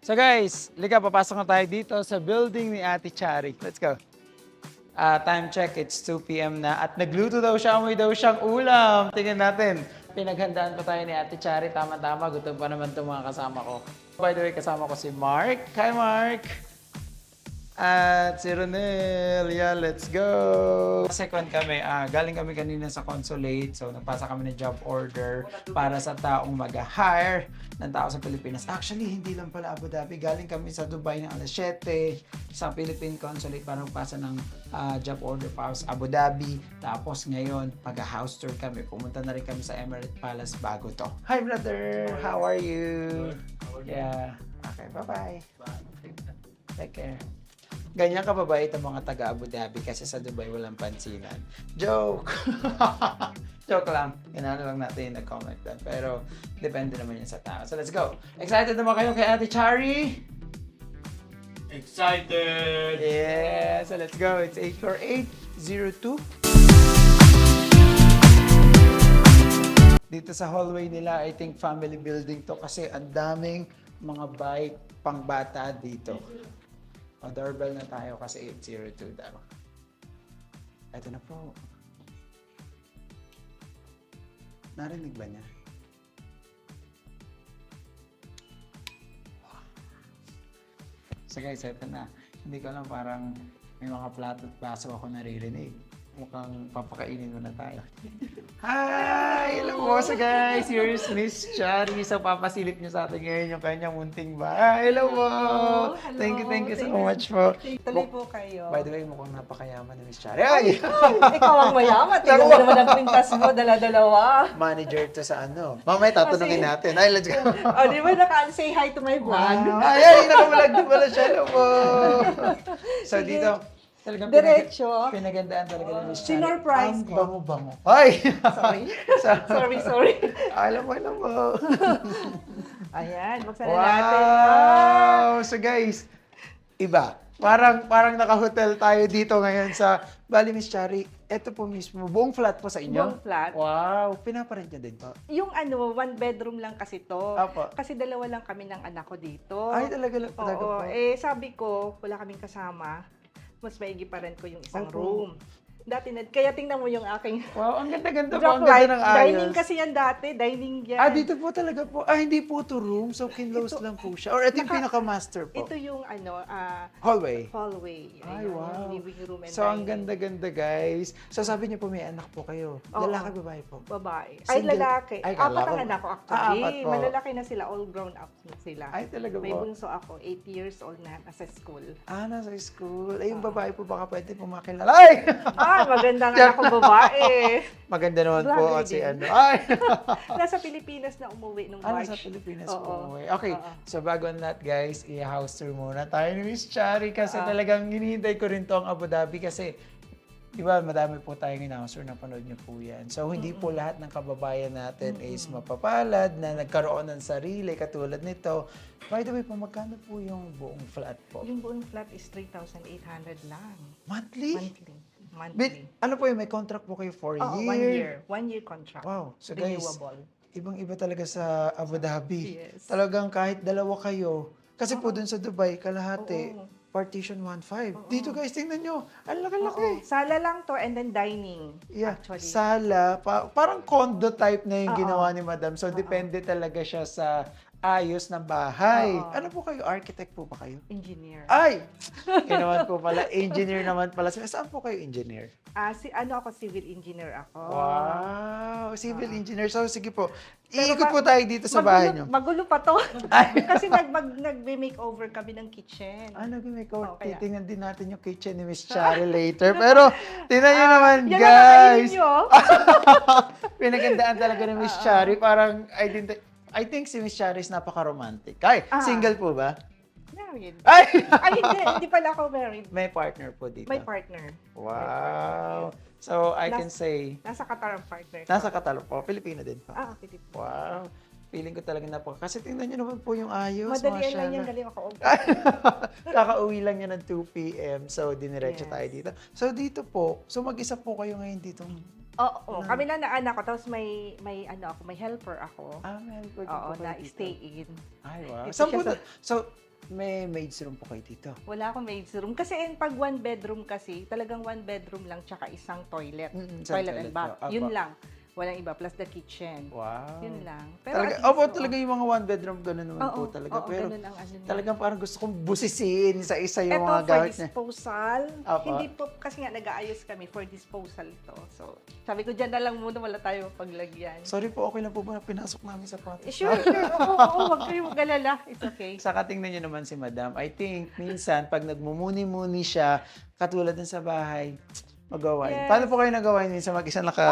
So guys, liga, papasok na tayo dito sa building ni Ate Chari. Let's go. Time check, it's 2 p.m. na at nagluto daw siya, amoy daw siyang ulam. Tingnan natin. Pinaghandaan pa tayo ni Ate Chari. Tama-tama, gutom pa naman itong mga kasama ko. By the way, kasama ko si Mark. Hi Mark! At si Ronel, yeah, let's go! Second kami, galing kami kanina sa consulate, so nagpasa kami ng job order para sa taong mag-hire ng tao sa Pilipinas. Actually, hindi lang pala Abu Dhabi, galing kami sa Dubai ng alas 7 sa Philippine Consulate para magpasa ng job order para sa Abu Dhabi. Tapos ngayon, pag-house tour kami, pumunta na rin kami sa Emirate Palace bago to. Hi brother! How are you? Yeah. Okay, bye-bye. Take care. Ganyan ka babait ang mga taga Abu Dhabi kasi sa Dubai walang pansinan. Joke! Joke lang. Inano lang natin yung nag-comment doon. Pero depende naman yun sa tao. So let's go. Excited naman kayo kay Ate Chari? Excited! Yeah! So let's go. It's 84802. Dito sa hallway nila, I think family building to kasi ang daming mga bike pang bata dito. Doorbell na tayo kasi 802 daw. Ito na po. Narinig ba niya? So guys, ito na. Hindi ko lang parang may mga plato at baso ako naririnig. Mukhang papakainin mo na tayo. Hi! Hello po sa guys! Here's Miss Chari. So papasilip niyo sa atin ngayon yung kanyang munting bahay. Hello po! Hello. Thank you so much po. Tuloy po kayo. By the way, mukhang napakayaman ni Miss Chari. Ay! Ikaw ang mayaman. Tingnan mo naman ang pintas mo, dala-dalawa. Manager to sa ano. Mamaya tatanungin natin. Ay, let's go. O, di ba say hi to my vlog? Wow. Ay, nakamulag na pala siya. Hello po! So dito, talagang Diretso. pinagandaan talaga ni Miss Chari. Sinurprise Ang ko. bango-bango. Ay! Sorry. Sorry. Alam mo. Ayan, buksan na natin. Wow! So guys, iba. Parang naka-hotel tayo dito ngayon sa Bali Miss Chari. Ito po mismo, buong flat po sa inyo? Buong flat. Wow! Pinaparent niyo din po? Yung one bedroom lang kasi to. Apo. Kasi dalawa lang kami ng anak ko dito. Ay, talaga Oo, po. sabi ko, wala kaming kasama. Mas maigi pa rin ko yung isang Opo. room. Kaya tingnan mo yung aking Wow, ang ganda-ganda po. drop Ang ganda light. ng ayos. Dining kasi yan dati. Dining yan. Dito po talaga po. Hindi po to room. So, kinlose lang po siya. Or ito yung pinaka-master po. Ito yung Hallway. hallway. Ay, Yung wow. living room and So, ang dining. ganda-ganda, guys. So, sabi niyo po may anak po kayo. Oo. Lalaki, babae po. Babae. Ay, Single? lalaki. Ay, Apat kala ko- ang anak ko actually. apat po. Malalaki na sila. All grown up na sila. Ay, talaga May po. bunso ako. 8 years old na. Nasa school. Nasa school. Ay, yung babae po baka pwede po makilala. Ay! Magandang anak ko babae. Maganda naman po Vlogger kasi din. Ay! Nasa Pilipinas na umuwi nung March. Nasa Pilipinas Oo. po. Okay, Oo. so bago ang lahat guys, i-house tour muna tayo ni Miss Chari kasi talagang hinihintay ko rin to ang Abu Dhabi kasi di ba madami po tayong in-house tour, napanood niyo po yan. So hindi po lahat ng kababayan natin is mapapalad na nagkaroon ng sarili katulad nito. By the way po, magkano po yung buong flat po? Yung buong flat is 3,800 lang. Monthly? Monthly. Ano po yun, may contract po kayo for a Oo, year? 1 year contract. Wow. So guys, Renewable. ibang-iba talaga sa Abu Dhabi. Yes. Talagang kahit dalawa kayo. Kasi po dun sa Dubai, kalahati, Oo. partition 1.5. Dito guys, tingnan nyo. Ang laki-laki. Oo. Sala lang to and then dining. Yeah, Actually. sala, parang condo type na yung Oo. ginawa ni Madam. So, depende talaga siya sa ayos ng bahay. Oo. Ano po kayo? Architect po ba kayo? Engineer. Ay! Yun naman po pala. Engineer naman pala. Saan po kayo engineer? Ako, civil engineer ako. Wow! Civil engineer. So, sige po. Pero Iikot po tayo dito sa bahay nyo. Magulo pa to. Kasi nag-makeover kami ng kitchen. Nag-makeover. Kaya. Titingnan din natin yung kitchen ni Miss Chari later. Pero, tingnan nyo naman, Yan ang kakainin guys. nyo. Pinagandaan talaga ni Miss Chari. Parang, I think si Miss Chari is napaka-romantic. Ay, single po ba? Married. Ay! Ay, hindi pala ako married. May partner po dito. May partner. Wow. So, I can say, Nasa Qatar ang partner ko. nasa Katalo po. Pilipino din po. Pilipino. Wow. Feeling ko talaga kasi tingnan nyo naman po yung ayos. Madalian lang yan, mashallah. galing ako. Kakauwi lang yan ng 2 p.m. So, diniretso Yes. tayo dito. So, dito po. So, mag-isa po kayo ngayon dito. Oo, kami lang na anak ko. Tapos may helper ako. May helper din Oo, po kayo na dito. stay in. Ay, wow. Dito Saan siya po, so, may maid's room po kayo dito. Wala akong maid's room. Kasi pag one bedroom kasi, talagang one bedroom lang tsaka isang toilet. Isang Toilet and bath. po. Apa. Yun lang. Walang iba. Plus the kitchen. Wow. Yun lang. Pero Talaga, at least, opo, oo. talaga yung mga one bedroom, gano'n naman po Oo, talaga. oo, Pero ganun ang ano niya. talagang parang gusto kong busisiin sa isa yung Ito mga for gamit niya. disposal. Apa. Hindi po, kasi nga nag-aayos kami for disposal to. So, sabi ko dyan na lang muna, wala tayo paglagyan. Sorry po, okay lang po ba na pinasok namin sa pato? Sure. Oo, wag kayo mag-alala. It's okay. Saka tingnan niyo naman si Madam. I think, minsan, pag nagmumuni-muni siya, katulad din sa bahay, magawain. Yes. Paano po kayo nagawain minsan mag-isa Oo, naka...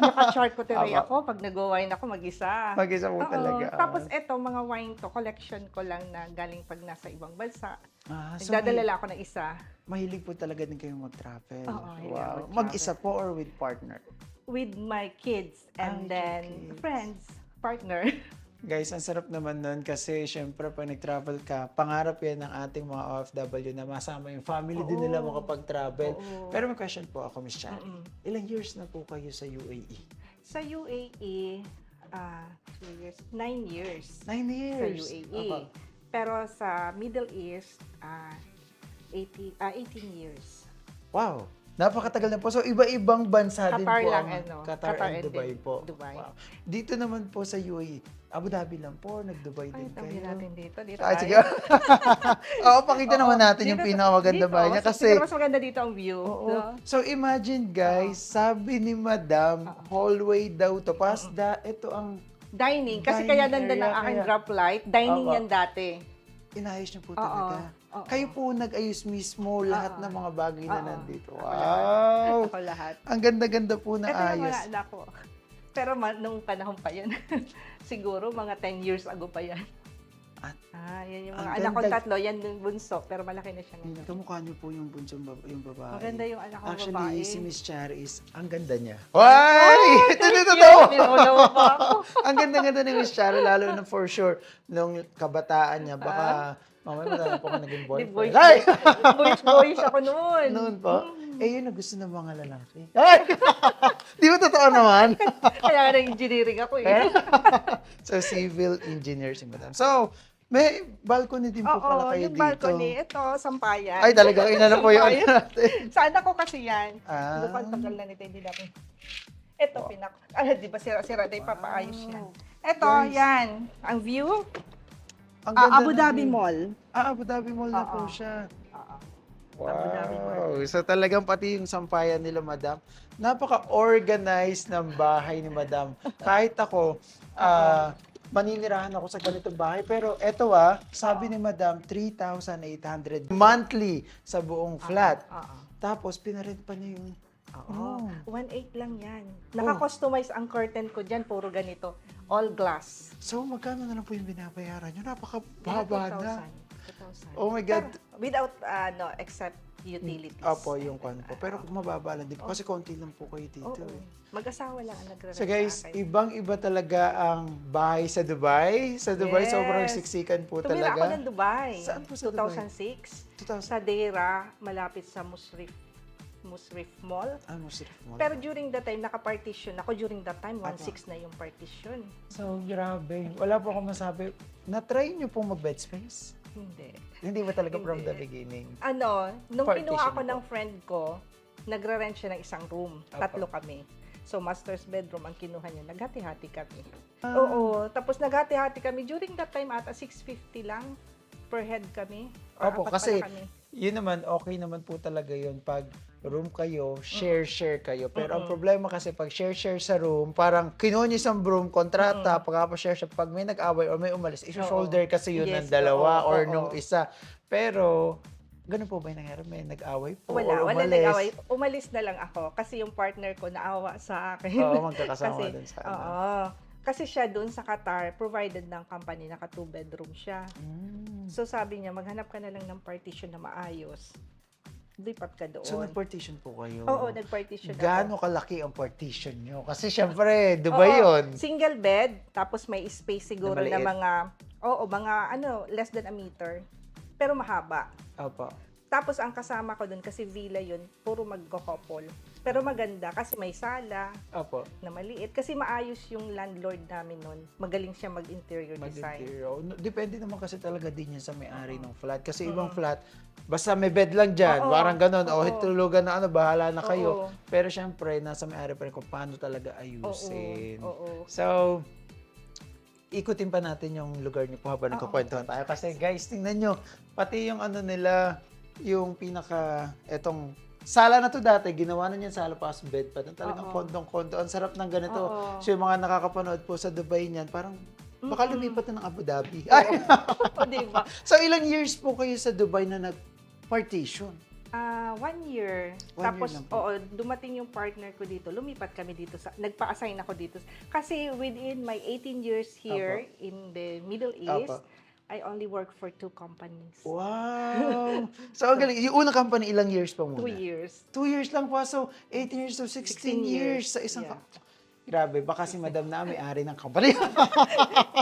naka-charcuterie Apa. ako. Pag nag-wine ako, mag-isa. Mag-isa po Oo. talaga. Tapos eto, mga wine to, collection ko lang na galing pag nasa ibang bansa. So Nagdadala lang ako ng isa. mahilig po talaga din kayong mag-travel. Oo, mahilig ako Wow. mag-travel. Mag-isa po or with partner? With my kids and With your then kids. friends, partner. Guys, ang sarap naman nun kasi syempre pag nag-travel ka, pangarap yan ng ating mga OFW na masama yung family din nila Oo. makapag-travel. Oo. Pero may question po ako, Miss Chari. Mm-mm. Ilang years na po kayo sa UAE? Sa UAE, 2 years, 9 years 9 years. sa UAE. Apa. Pero sa Middle East, 18 years. Wow. Napakatagal na po. So, iba-ibang bansa din Qatar po. lang, Qatar and Dubai din po. Dubai. Wow. Dito naman po sa UAE, Abu Dhabi lang po, nag-Dubai Ay, din tabi kayo. natin dito. Dito Ah, tayo. sige. Oo, pakita naman natin yung Dito- pinakamaganda dito, bahay niya kasi... siguro mas maganda dito ang view. Oo. No? So imagine guys, sabi ni Madam, hallway daw to. Ito ang Dining. Kasi Dining kaya nandun ang area, aking kaya- drop light. Dining Oo. yan dati. inayos niyo po Oo. talaga. Oo. Kayo po nag-ayos mismo lahat Oo. ng mga bagay na Oo. nandito. Ako Wow! Ako lahat. Ang ganda-ganda po na Ito yung ayos. mga anak ko. Pero nung panahon pa yun. Siguro mga 10 years ago pa yan. Yan yung mga ang anak ko ganda. tatlo. Yan yung bunso. Pero malaki na siya ngayon. Kamukha niyo po yung bunsong yung babae. Maganda yung anak ko Actually, babae. si Miss Chari is, ang ganda niya. Why! Ito Thank dito you. to! Nilaw pa ako. Ang ganda-ganda ni Miss Chari, lalo na for sure, nung kabataan niya, baka mamaya madami po ka naging boyfriend. Ay! Boyish ako noon. Noon po? Eh, yun ang gusto ng mga lalaki. Ay! Di ba totoo naman? Kaya nga nag-engineering ako eh. So, civil engineer si Madam. So, may balcony din po pala Oo, kayo yung dito. balcony. Ito, sampayan. Ay, talaga, inano po yun Sampayan. natin. Sa anak ko kasi yan. Ah. Ano pa, tagal na nito, hindi namin. Ito, di ba sira-sira na ipapaayos yan. Ito, Guys. yan. Ang view, Ang ganda Abu ng Dhabi view. Mall. Abu Dhabi Mall na po Oo. siya. Oo. Abu Dhabi Wow. So talagang pati yung sampayan nila, Madam, napaka-organized ng bahay ni Madam. Kahit ako, maninirahan ako sa ganitong bahay. Pero eto sabi ni Madam, 3,800 monthly sa buong flat. Oo. Tapos pinarent pa niya yung... Oo. Oh. 1.8 lang yan. Naka-customize ang curtain ko dyan, puro ganito. All glass. So magkano na lang po yung binabayaran nyo? Napakababa na. 2,000. Oh my God. Pero without, except utilities. Opo, yung kwan po. Pero mababa lang din po. Kasi konti lang po kayo dito. Oo. Mag-asawa lang ang nagre-rent So guys, sa akin. ibang-iba talaga ang bahay sa Dubai. Sa Dubai, Yes. sobrang siksikan po Tumira ako talaga. ng Dubai. Saan po sa Dubai? 2006. 2000. Sa Deira, malapit sa Musrif Mall. Musrif Mall. Pero during that time, naka-partition ako. During that time, 1.6 na yung partition. So, grabe. Wala po akong masabi. Na-try niyo pong mag-bed space? Hindi. Hindi ba talaga from Hindi. the beginning? Nung Partition kinuha ako po. ng friend ko, nagre-rent siya ng isang room. Apa. 3 kami. So, master's bedroom ang kinuha niya. Naghati-hati kami. Ah. Oo. Tapos naghati-hati kami. During that time, ata 650 lang per head kami. Or Opo, 4 kasi pala kami. yun naman, okay naman po talaga yun. Pag room kayo, share kayo. Pero ang problema kasi pag share sa room, parang kinuha niyo isang room, kontrata, pagkapa-share siya, pag may nag-away or may umalis, iso-shoulder kasi yun ng Yes, dalawa oo, or oo. nung isa. Pero, ganun po ba yung nangyari? May nag-away po or Wala umalis? nag-away. Umalis na lang ako kasi yung partner ko naawa sa akin. Oo, magkakasama Kasi, dun sa ano. Oo. Kasi siya doon sa Qatar, provided ng company, naka 2 bedroom siya. Mm. So sabi niya, maghanap ka na lang ng partition na maayos. Lipat ka doon. So, nag-partition po kayo? Oo, nag-partition Gaano ako. kalaki ang partition nyo? Kasi syempre, Dubai Oo, yun. Single bed, tapos may space siguro Na na maliit. mga, less than a meter. Pero mahaba. Opo. Tapos ang kasama ko doon, kasi villa yun, puro magko-couple. Pero maganda kasi may sala Opo. na maliit. Kasi maayos yung landlord namin noon. Magaling siya mag-interior design. Mag-interior. Depende naman kasi talaga din yan sa may-ari ng flat. Kasi ibang flat, basta may bed lang dyan. Oo. Parang ganun. O, Oo. tulugan na bahala na kayo. Oo. Pero syempre, nasa may-ari pa rin kung paano talaga ayusin. Oo. So, ikutin pa natin yung lugar niyo po habang nagkukwentuhan tayo. Kasi guys, tingnan nyo, pati yung ano nila, yung etong sala na to dati, ginawa na niyan sala pa as bed pa. Talagang kondong-kondo. Ang sarap ng ganito. Oo. So yung mga nakakapanood po sa Dubai niyan, parang baka lumipat na ng Abu Dhabi. Ay! Diba? So ilang years po kayo sa Dubai na nag-partition? 1 year. 1 year Tapos, lang po. dumating yung partner ko dito. Lumipat kami dito. Nagpa-assign ako dito. Kasi within my 18 years here in the Middle East, Apo. I only work for 2 companies. Wow! So, ang galing. Yung unang company, ilang years pa muna? 2 years. 2 years lang po. So, 18 years to 16 years sa isang Yeah. Grabe, baka si Madam na may-ari ng company.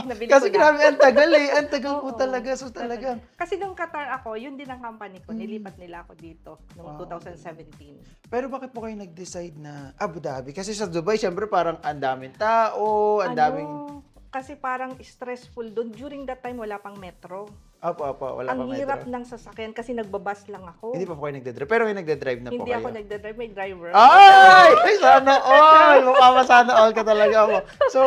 Nabili Kasi ko na. grabe, ang tagal eh. Ang tagal po Oo. talaga. So, talagang, Kasi nung Qatar ako, yun din ang company ko. Nilipat nila ako dito noong 2017. pero bakit po kayo nag-decide na Abu Dhabi? Kasi sa Dubai, syempre parang ang daming tao, ang daming... Kasi parang stressful doon. During that time, wala pang metro. Opo, wala Ang pa hirap metro. ng sasakyan kasi nagbabas lang ako. Hindi pa po kayo nagdadrive. Pero may nagdadrive na po Hindi kayo. ako nagdadrive, may driver. Ay! Sana all! Mukha sana all ka talaga ako. So,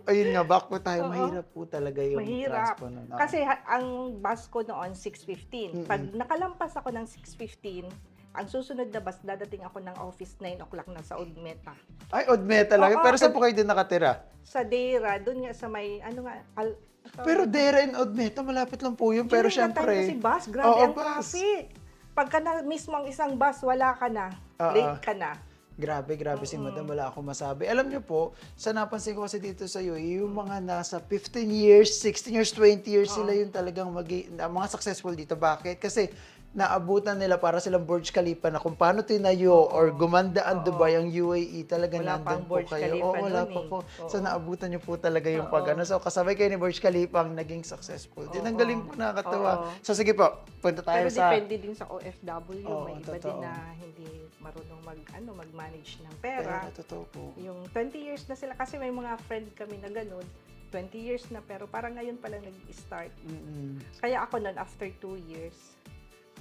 ayun nga, back po tayo. Mahirap po talaga yung Mahirap. transport. Kasi ang bus ko noon, 6:15. Pag nakalampas ako ng 6:15, ang susunod na bus, dadating ako ng office 9 o'clock na sa Odmeta. Ay, Odme talaga. Oo, Pero saan po kayo din nakatira? Sa Deira, doon nga sa may, Pero Dera and Odmeta, malapit lang po yun. Pero during that time syempre... kasi bus, grabe Oo, ang bus. traffic. Pagka na mismo ang isang bus, wala ka na. Oo. Late ka na. Grabe si Madam, wala akong masabi. Alam niyo po, sa napansin ko kasi dito sa iyo, yung mga nasa 15 years, 16 years, 20 years, sila yung talagang mga successful dito. Bakit? Kasi naabutan nila para silang Burj Khalifa na kung paano tinayo or gumanda ang Dubai, ang UAE, talagang Wala nandun pang po Burj kayo. Khalifa Oo, wala nun pa eh. po. Oo. So naabutan niyo po talaga yung pag-ano. So kasabay kayo ni Burj Khalifa ang naging successful. Din ang galing po, nakakatawa. Oo. So sige po, punta tayo Pero sa... depende din sa OFW. Oo, May iba din totoo. na hindi marunong mag-manage ng Pera, pera. totoo po. Yung 20 years na sila, kasi may mga friend kami na ganun, 20 years na, pero parang ngayon pa lang nag-start. Mm-mm. Kaya ako nun, after 2 years,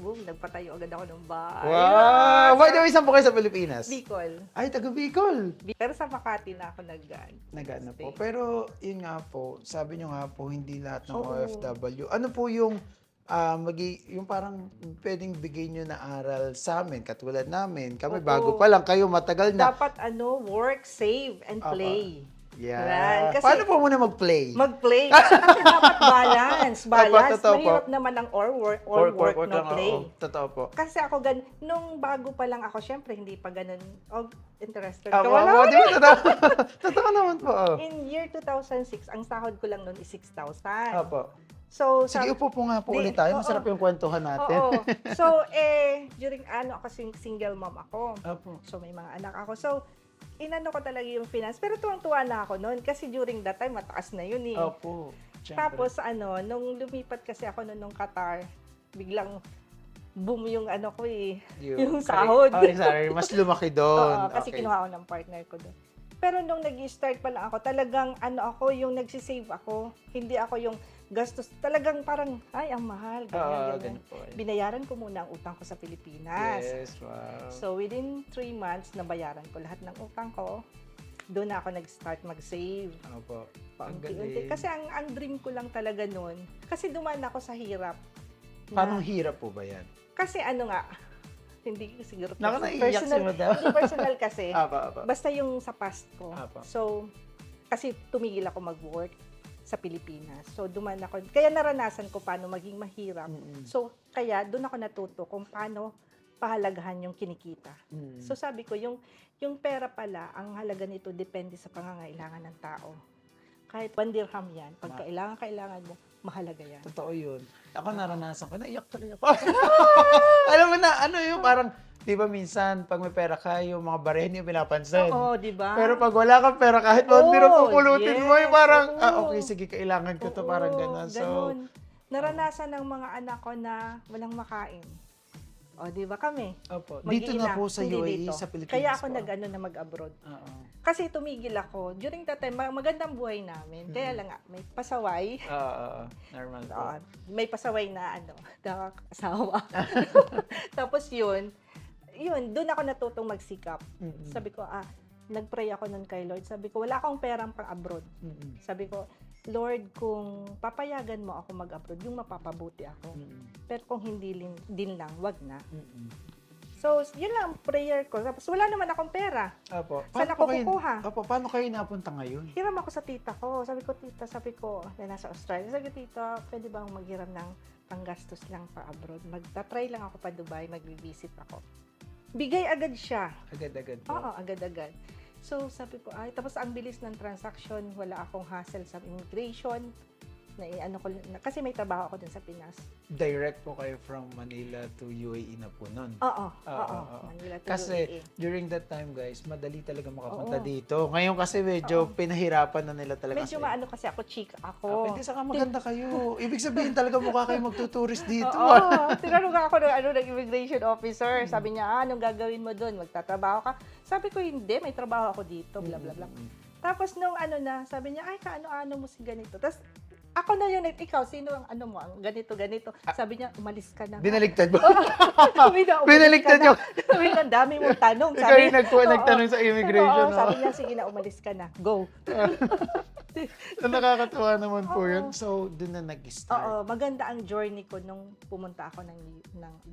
boom, nagpatayo agad ako ng bahay. Wow! By the way, saan po kayo sa Pilipinas? Bicol. Ay, taga Bicol. Pero sa Makati na ako Nagana po. Pero yun nga po, sabi nyo nga po, hindi lahat ng Oo. OFW. Ano po yung yung parang pwedeng bigay nyo na aral sa amin, katulad namin. Kami Oo. bago pa lang, kayo matagal na. Dapat work, save, and Apa. play. Yeah. Yan. Kasi- Paano po muna mag-play? Mag-play. Kasi dapat balance. Balance. totoo po. Mahirap naman ang or work, no lang, play. oo. Totoo po. Kasi ako nung bago pa lang ako, syempre hindi pa ganun, interested Ah, ka. Wala. di ba? Totoo naman po. Oh. In year 2006, ang sahod ko lang noon is 6,000. Opo. So, Sige, upo po nga po Di, ulit tayo. oo. Masarap yung kwentuhan natin. Oo. So, during ako single mom ako. Opo. So, may mga anak ako. So, inano ko talaga yung finance. Pero tuwang-tuwa na ako noon kasi during that time, mataas na yun eh. Opo. Siyempre. Tapos, nung lumipat kasi ako nung Qatar, biglang boom yung ko eh. Yung sahod. Oh, sorry. Mas lumaki doon. Oo, kasi kinuha ko ng partner ko doon. Pero nung nag-start pa lang ako, talagang ako, yung nagsisave ako. Hindi ako yung gastos. Talagang parang, ay, ang mahal. Ganyan. ganun po. Binayaran ko muna ang utang ko sa Pilipinas. Yes, wow. So, within 3 months, nabayaran ko lahat ng utang ko. Doon na ako nag-start mag-save. Opo. Ang Paunti-unti. galing. Kasi ang dream ko lang talaga noon, kasi dumaan ako sa hirap. Paano hirap po ba yan? Kasi hindi ko siguro Naiiyak si Madam. hindi personal kasi. Apa. Basta yung sa past ko. Apa. So, kasi tumigil ako mag-work sa Pilipinas. So, duman ako. Kaya naranasan ko paano maging mahirap. Mm-mm. So, kaya doon ako natuto kung paano pahalagahan yung kinikita. Mm. So, sabi ko, yung pera pala, ang halaga nito depende sa pangangailangan ng tao. Kahit 1 dirham yan, pag kailangan mo, mahalaga yan. Totoo yun. Ako naranasan ko, naiyak tuloy ako. Alam mo na, yung parang, di ba minsan, pag may pera ka, yung mga barehin yung pinapansin. Oo, di ba? Pero pag wala kang pera, kahit Oo, biro pupulutin mo, yung yes, parang, oo. okay, sige, kailangan ko to, parang gano'n. So, Ganun. Naranasan ng mga anak ko na walang makain. O, di ba kami? Opo. Dito na Mag-iina, po sa hindi UAE, dito. sa Pilipinas Kaya ako po. nag-ano na mag-abroad. Oo. Kasi tumigil ako. During that time, magandang buhay namin. Kaya lang nga, may pasaway. Oo. Normal po. Oo, may pasaway na na asawa. Tapos yun, doon ako natutong magsikap. Mm-mm. Sabi ko, nag-pray ako nun kay Lord. Sabi ko, wala akong perang pang-abroad. Mm-mm. Sabi ko, Lord, kung papayagan mo ako mag-abroad, yung mapapabuti ako. Mm-mm. Pero kung hindi din lang, wag na. Mm-mm. So, yun lang ang prayer ko. Tapos wala naman akong pera. Opo. Saan ako kukuha? Opo, paano kayo napunta ngayon? Hiram ako sa tita ko. Sabi ko, tita, na nasa Australia. Sabi ko, tita, pwede bang maghiram ng panggastos lang pa abroad? Magta-try lang ako pa Dubai, mag-visit ako. Bigay agad siya. Agad-agad po. Oo, agad-agad. So, sabi ko, tapos ang bilis ng transaction, wala akong hassle sa immigration. Kasi may trabaho ako dun sa Pinas. Direct po kayo from Manila to UAE na po nun. Oo. Oo. Manila to Kasi UAE. during that time, guys, madali talaga makapunta Oo. dito. Ngayon kasi medyo pinahirapan na nila talaga. Medyo maano kasi ako, chika ako. Hindi, saka maganda kayo. Ibig sabihin talaga mukha kayo magtuturist dito. Oo. Tinanong ako ng immigration officer. Sabi niya, anong gagawin mo doon? Magtatrabaho ka? Sabi ko, hindi. May trabaho ako dito. Bla, bla, bla. Tapos nung sabi niya, kaano-ano mo si ganito. Tapos, ako na yun, ikaw, sino ang mo, ang ganito. Sabi niya, umalis ka na. Binaligtad mo. Sabi niya, Binaligtad umalis ka yung... na. Sabi niya, ang dami mong tanong. Ikaw yung nagtanong sa immigration. Oo, sabi niya, sige na, umalis ka na. Go. Nakakatuwa naman po Oo. yun. So, doon na nag-start. Oo, maganda ang journey ko nung pumunta ako ng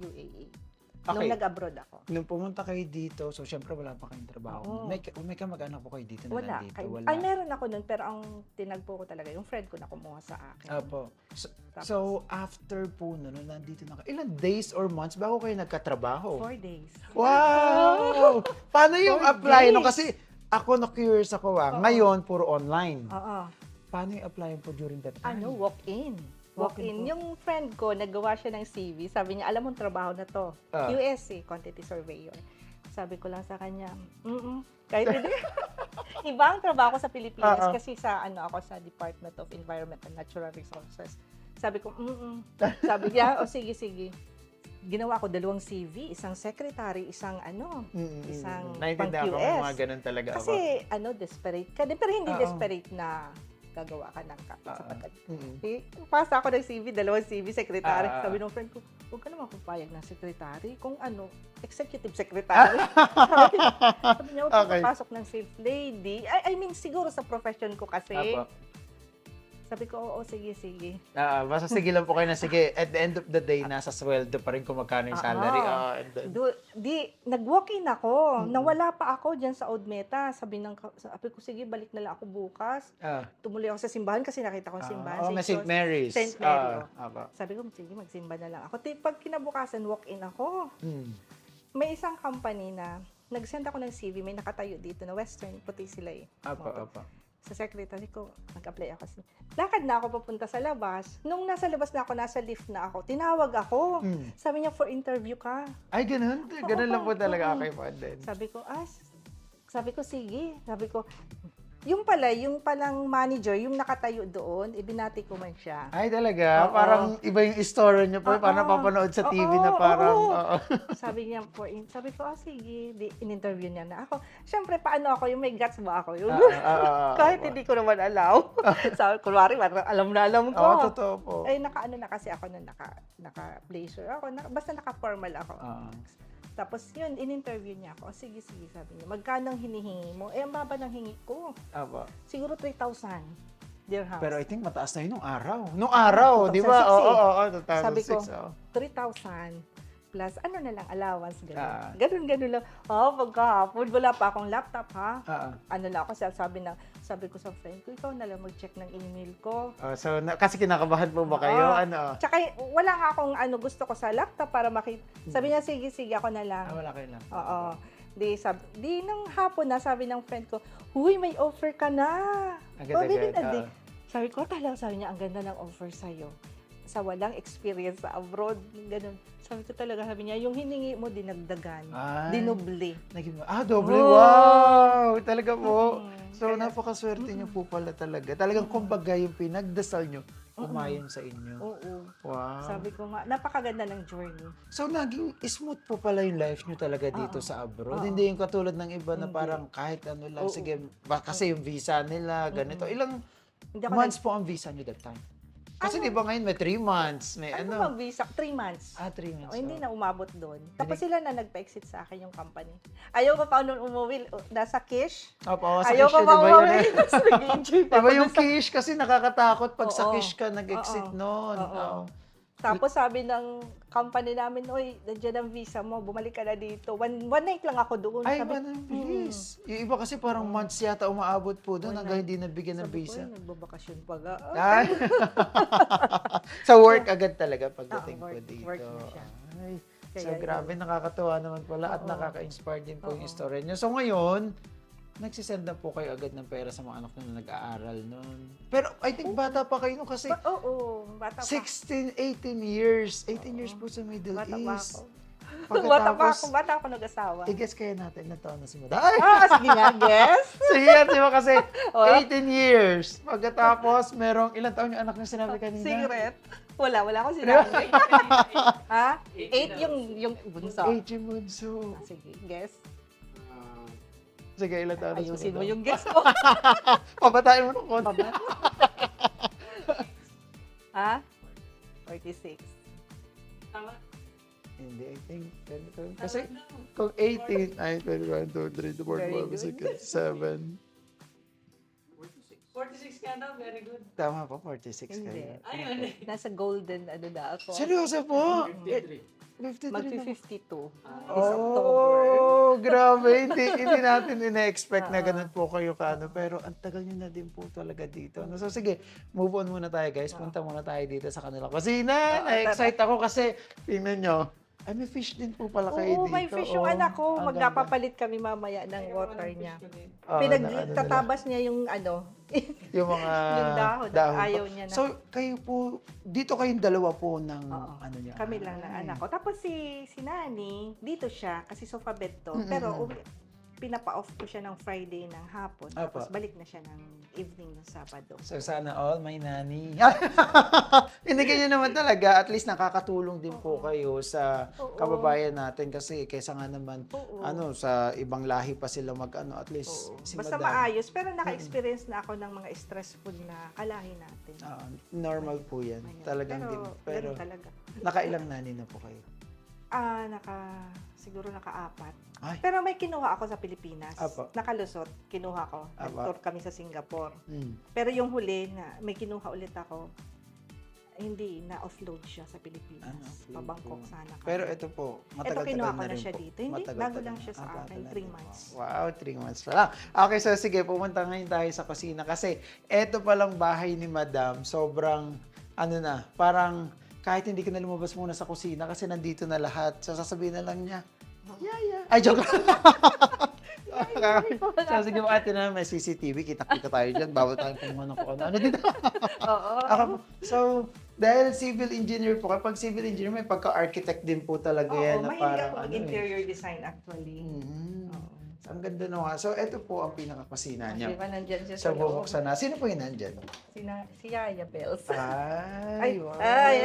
UAE. Nung Okay. nag-abroad ako. Nung pumunta kayo dito, so syempre wala pa kayong trabaho. Oo. May kamag-anak po kayo dito na Wala. nandito? Wala. Ay, meron ako nun, pero ang tinagpo ko talaga, yung friend ko na kumuha sa akin. Apo. Tapos- So, after po nun, nandito na kayo, ilan days or months bago kayo nagkatrabaho? 4 days. Wow! Paano yung 4 apply? No, days. kasi ako na-curious ako Oo. Ngayon, puro online. Oo. Paano yung apply po during that time? Walk-in. Walk-in Walk-in. po. Yung friend ko, naggawa siya ng CV. Sabi niya, alam mo trabaho na to. Ah. QS, quantity surveyor. Sabi ko lang sa kanya, kahit hindi. Iba ang trabaho ko sa Pilipinas Ah. kasi ako sa Department of Environment and Natural Resources. Sabi ko, Sabi niya, sige. Ginawa ko 2 CV, isang secretary, isang isang Naintindihan ko pang-QS. mga ganun talaga ako. Kasi desperate ka din, pero hindi Oo. desperate na gagawa ka ng sapagkat. Mm-mm. Pasa ako ng CV, 2 CV, secretary. Ah. Sabi ng friend ko, huwag ka naman papayag ng secretary. Kung executive secretary. Sabi niya, huwag Okay. papasok ng safe lady. I mean, siguro sa profession ko kasi. Apo. Sabi ko, oo, sige. Basta sige lang po kayo na sige. At the end of the day, nasa sweldo pa rin kung magkano yung salary. And then, Nag-walk-in ako. Nawala pa ako dyan sa Odmeta. Sabi ko, sige, balik na lang ako bukas. Tumuloy ako sa simbahan kasi nakita ko yung simbahan. na St. Mary's. St. Mary. Apo. Sabi ko, sige, magsimba na lang ako. Pag kinabukasan, walk-in ako. Mm. May isang company na nag-send ako ng CV, may nakatayo dito na Western, puti sila eh. Apo. Sa secretary ko, nag-apply ako. Lakad na ako papunta sa labas. Nung nasa labas na ako, nasa lift na ako, tinawag ako. Mm. Sabi niya, for interview ka. Ay, ganun? Ganun lang po talaga. Oo. Okay po. And then, Sabi ko, sige. Sabi ko, yung palang manager, yung nakatayo doon, ibinati ko man siya. ay, talaga? Oo. Parang iba yung story niyo po. Oo. Parang napapanood sa TV Oo, na parang... oo. oo. Sabi niya, sabi ko, sige. In-interview niya na ako. Siyempre, paano ako? Yung may guts ba ako? Yung, kahit hindi ko naman allow. Sabi, kunwari, alam na alam ko. Oo, totoo po. Ay, naka kasi ako na naka-blazer ako. Basta naka-formal ako. Oo. Tapos yun, in-interview niya ako. Sige, sabi niya. Magkano ang hinihingi mo? Ang baba ng hingi ko. Apo. Siguro 3,000 dirhams. Pero I think mataas na yun nung araw. Nung araw, di ba? 2006 eh. Oo, 2006. Sabi ko, oo. 3,000 plus na lang, allowance, Ah. gano'n. Ganun lang. Pagkahapon, wala pa akong laptop, ha? Oo. Ako, sabi ko sa friend ko, ikaw na lang mag-check ng email ko. So, kasi kinakabahan po ba kayo? Oo. Ano? Tsaka, wala nga akong gusto ko sa laptop para makita. Sabi niya, sige, ako na lang. Wala kayo lang. Oo. Di nang hapon na, sabi ng friend ko, huy, may offer ka na. Bili na, di. Sabi ko, sabi niya, ang ganda ng offer sa'yo. Sa walang experience sa abroad, ganun. Sabi ko talaga, sabi niya, yung hiningi mo, dinagdagan, Ay. dinoble. Doble. Oh. Wow! Talaga po. Mm. So, napakaswerte niyo po pala talaga. Talagang kumbaga yung pinagdasal niyo, umayon sa inyo. Oo. Wow. Sabi ko nga, napakaganda ng journey. So, naging smooth po pala yung life nyo talaga dito sa abroad. Hindi yung katulad ng iba na Hindi. parang kahit ano lang, Oo. sige, kasi yung visa nila, ganito. Ilang Hindi ako months po ang visa nyo that time? Kasi di ba ngayon may 3 months, may ano ano? bang visa? 3 months. 3 months. O, hindi oh. na umabot doon. Tapos sila na nagpa-exit sa akin yung company. Ayaw ko pa noon umuwi. Nasa Kish. Opo, sa Ayaw Kish ko yun, pa di ba umuwi. yun? Tapos nag-enjoy pa Di ba ako yung dun sa- Kish kasi nakakatakot pag sa Oo. Kish ka nag-exit Oo. noon. Oo. Oo. Tapos sabi ng company namin, oy, nandiyan ang visa mo, bumalik ka na dito. One night lang ako doon. Ay, Sabi, man, bilis. Yung iba kasi parang months yata umaabot po doon hanggang hindi nabigyan ng sabi ko, visa. "Ay, nagbabakasyon pa ga. Ay. Sa work agad talaga pagdating po work dito. na siya. Ay, Kaya so grabe, nakakatuwa naman pala at Oo. nakaka-inspire din po yung Oo. story niyo. So ngayon, nagsisend na po kayo agad ng pera sa mga anak nyo na nag-aaral noon. Pero I think bata pa kayo nun kasi Oo, bata pa. 16, 18 years. 18 years po sa Middle Bata pa East. ako. Bata pa Pagkatapos, ako, bata ako nag-asawa. i-guess kaya natin na taon na si Madam. Ay! Sige nga, guess. Sige yan, di ba kasi Oh. 18 years. Pagkatapos, merong ilang taon yung anak niya sinabi kanina? Secret. Wala akong sinabi. Ha? 8 yung bunso. 8 yung bunso. Sige, guess. Sige, ilang taon na si Ayusin mo Madam? yung guess ko. Pabatain mo ng konti. Baba. Ha? 46. Hindi, I think. Kasi kung 18, ay 21, 2, 3, 4, Very 5, good. 6, 7. 46 ka na, very good. Tama po, 46 Hindi. kayo. Ayun. Nasa golden ano na ako. Seryoso po? 53. 53 na po. Mag-52. This October. Oh, grabe. Hindi natin ina-expect na ganun po kayo kaano. Pero ang tagal nyo na din po talaga dito. No? So sige, move on muna tayo guys. Punta muna tayo dito sa kanilang kusina. Na-excite ako kasi tingnan nyo. Ay, may fish din po pala kayo Oo, dito. may fish yung Oh, anak ko. ang Magpapalit kami mamaya ng water niya. Oo, Pinagtatabas niya yung ano. yung mga Yung dahon, po. ayaw niya na. So, kayo po, dito kayong dalawa po ng Oo. ano niya. Kami lang ng anak ko. Tapos si Nani, dito siya kasi sofa bed to. Pero pinapa-off ko siya ng Friday ng hapon. Apa. Tapos balik na siya ng evening ng Sabado. So, sana all my nani. Hindi ganyan naman talaga. At least nakakatulong din po kayo sa Oo. kababayan natin kasi kaysa nga naman, Oo. ano, sa ibang lahi pa sila mag-ano. At least, Oo. si Basta Madam, maayos. Pero naka-experience na ako ng mga stressful na kalahi natin. normal po yan. Ayun. Talagang pero, din. Pero, ganun talaga. nakailang nani na po kayo? Siguro naka-4. Ay. Pero may kinuha ako sa Pilipinas. Apo. Nakalusot, kinuha ko. Apo. Nag-tour kami sa Singapore. Hmm. Pero yung huli na may kinuha ulit ako, hindi, na-offload siya sa Pilipinas. Na-offload Pa-Bangkok po. sana kami. Pero ito po, Ito matagal-tagal kinuha ko na na rin siya po. dito. Hindi, Matagal-tagal bago lang na. siya sa bago akin, na 3 rin po. months. Wow, 3 months pa lang. Okay, so sige, pumunta ngayon tayo sa kusina kasi eto palang bahay ni Madam, sobrang, ano na, parang kahit hindi ka na lumabas muna sa kusina kasi nandito na lahat. So sasabihin na lang niya, yeah. Ay, joke lang. So sige, ate na, may CCTV, kita-kita tayo dyan. Bawal tayong pumunta kung ano dito. Oo. Ako po. So, dahil civil engineer po, kapag civil engineer, may pagka-architect din po talaga yan. Na mahilig parang, ako mag-interior design actually. Oo. Ang ganda na nga. So, ito po ang pinakakusina Di niya. ba nandyan siya So, sa loob? bubuksan na. Sino po yung nandyan? Si Yaya Bells. Ay, wow.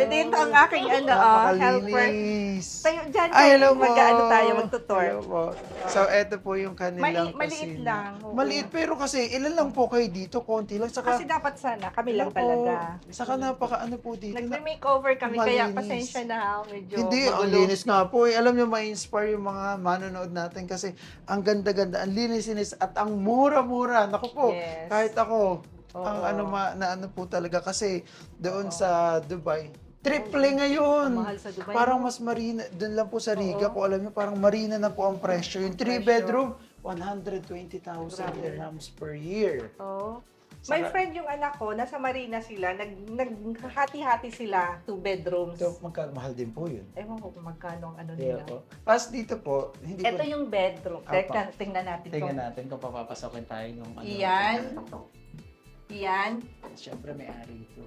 dito ang aking helper. Napakalinis. Tayo, dyan Ay, hello po. mag-ano tayo, magtutor. Hello po. So, ito po yung kanilang Maliit kusina. lang, oo. Maliit, pero kasi ilan lang po kayo dito, konti lang. Saka, Kasi dapat sana, kami lang Hello po. talaga. Saka napaka-ano po dito. Nagme-makeover kami, kaya Malinis. pasensya na, medyo Hindi, ang magulo. linis nga po. Alam niyo, ma-inspire yung mga manonood natin kasi ang ganda-ganda, ang linis at ang mura-mura. Naku po, Yes. kahit ako, Oo. ang na ano po talaga kasi doon sa Dubai, triple ngayon. Ang mahal sa Dubai, Parang no? mas marina, doon lang po sa Riga, kung alam niyo, parang marina na po ang presyo. Yung 3-bedroom, 120,000 dirhams per year. Oo. My friend yung anak ko, nasa Marina sila, naghati-hati sila, 2 bedrooms. So, mahal din po yun. Ewan ko kung magkano ang ano Kaya nila. po. Pas dito po, hindi Ito po, yung bedroom. Apa. Tingnan natin tingnan kung... natin kung papapasokin tayo nung ano. Iyan. Iyan. Siyempre may ari ito.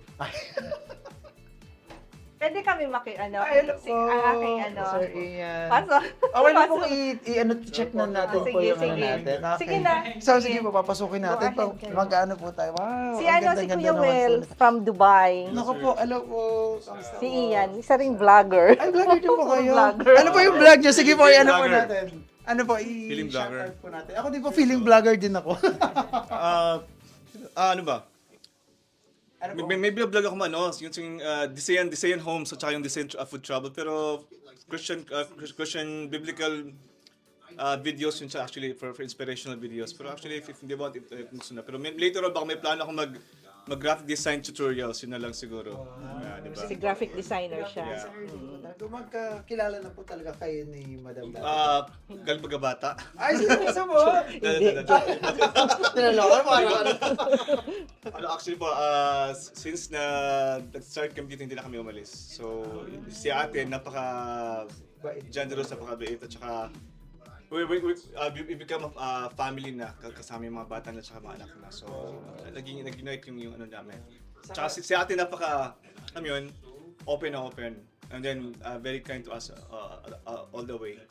Pwede kami ano, Ay, hello po. aking ano. Sir Ian. Pasok. Okay lang po Pasok. i-ano, check na natin po Sige, yung ano sige. natin. Okay. Sige na. So, sige po, papasukin natin. Go ahead, kayo. Mag-ano po tayo. Wow, Si ang si ganda-ganda Kuya naman Well po. from Dubai. Naku po, hello po. Kamusta Si po? Ian, isa ring vlogger. Ay, vlogger din po kayo. Vlogger. Ano po yung vlog niyo? Sige po, ano po Vlogger. natin. Ano po, Feeling vlogger. i-shoutout po natin. Ako din po, feeling vlogger din ako. Ano ba? Ano po? May vlog ako man, no? Yung Disayan Homes at saka yung Disayan Food Travel. Pero Christian biblical videos yun siya actually for inspirational videos. Pero actually, if hindi ba, gusto na. Pero later on, baka may plano akong mag-graphic design tutorials. Yun na lang siguro. Yeah, di ba? Si graphic designer siya. Yeah. Magkakilala na po talaga kayo ni Madam Dati. Galing pagkabata. Ay, seryoso po? Hindi. Tinaloko mo, ano? Actually po, since nag-start kami dito, hindi na kami umalis. So, si ate, napaka-generous, napaka-bait, at saka we become a family na, kasama yung mga bata na, at saka mga anak na. So, nag-unite yung ano namin. Tsaka si ate, alam yun, open na open. And then, very kind to us all the way.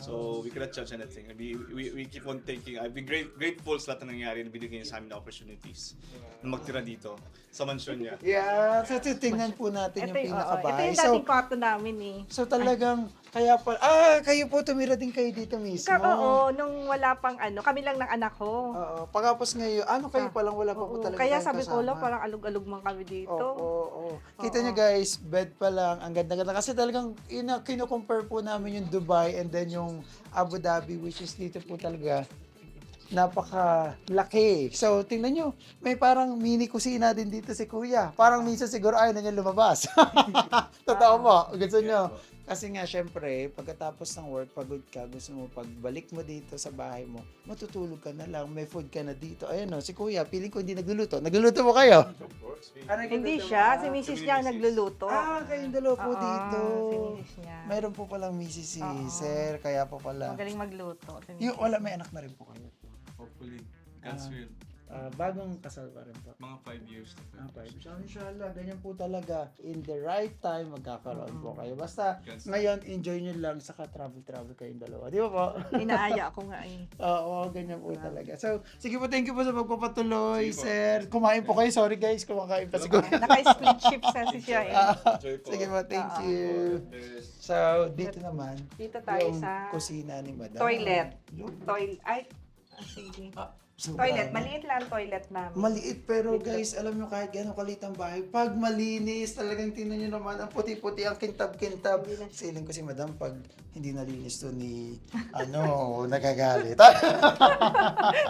So, we cannot judge anything. We keep on taking, I've been grateful sa lahat na nangyari na binigyan niya sa amin na opportunities na magtira dito sa mansyon niya. Yeah, so titingnan po natin yung Ito pinakabahay. yung dating kwarto namin eh. So talagang, kaya pa, kayo po, tumira din kayo dito mismo. Oo, nung wala pang kami lang ng anak ko. Oo, pagkapos ngayon, kayo palang wala pa po Oo, talaga kaya tayong sabi ko, kasama. parang alug-alug man kami dito. Oo. Kita nyo guys, bed pa lang, ang ganda-ganda. Kasi talagang kino-compare po namin yung Dubai and then yung Abu Dhabi, which is dito po talaga napakalaki. So, tingnan nyo, may parang mini kusina din dito si Kuya. Parang minsan siguro ayaw na niya lumabas. Totoo mo, gusto nyo. Kasi nga, syempre, pagkatapos ng work, pagod ka, gusto mo, pagbalik mo dito sa bahay mo, matutulog ka na lang, may food ka na dito. Ayan o, si Kuya, piling ko hindi nagluluto. Nagluluto mo kayo? Of course. Hindi siya, si Mrs. niya ang nagluluto. Kayong dalawa po Oo, dito. si Mrs. niya. Mayroon po palang misis si Sir, kaya po pala. Magaling magluto. Si Yung wala, may anak na rin po kayo. Hopefully, God's will. Bagong kasal pa rin po. Mga 5 years. So, inshallah, ganyan po talaga. In the right time, magkakaroon po kayo. Basta, ngayon, enjoy nyo lang, saka travel kayong dalawa. Di ba po? Inaaya ako nga eh. Oo, ganyan po talaga. So, sige po, thank you po sa pagpapatuloy, Sir. Kumain po kayo. Sorry guys, kumakain pa siguro. Naka-split shift kasi siya eh. Sige po, thank you. So, dito naman, Dito tayo yung sa kusina ni Madam. toilet. Sige. Toilet, maliit lang ang toilet namin. Maliit pero guys, alam nyo kahit gano'ng kalit ang bahay, pag malinis, talagang tingnan nyo naman, ang puti-puti, ang kintab-kintab. Siling ko si Madam, pag hindi nalinis to ni, nagagalit.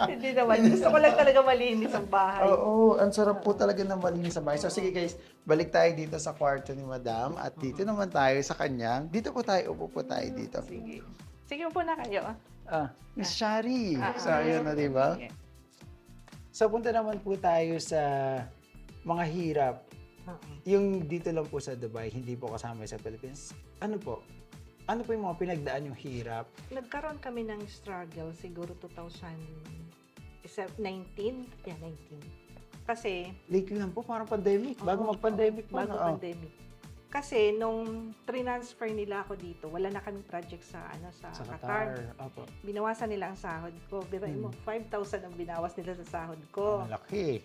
Hindi naman. Gusto ko lang talaga malinis ang bahay. Oo, ang sarap po talaga ng malinis sa bahay. So sige guys, balik tayo dito sa kwarto ni Madam at dito naman tayo sa kanyang. Dito po tayo, upo po tayo dito. Sige. Sige po na kayo. Miss Shari. So ayun na, di ba? Sige. So punta naman po tayo sa mga hirap. Yung dito lang po sa Dubai, hindi po kasama sa Philippines. Ano po? Ano po yung mga pinagdaan yung hirap? Nagkaroon kami ng struggle siguro 2019. Yeah, 19. Kasi, Lately lang po, parang pandemic. Bago mag-pandemic po. bago pandemic. Kasi nung transfer nila ako dito, wala na kaming project sa Sa Qatar. Qatar. Opo. Binawasan nila ang sahod ko. Birain mo, 5,000 ang binawas nila sa sahod ko. Malaki.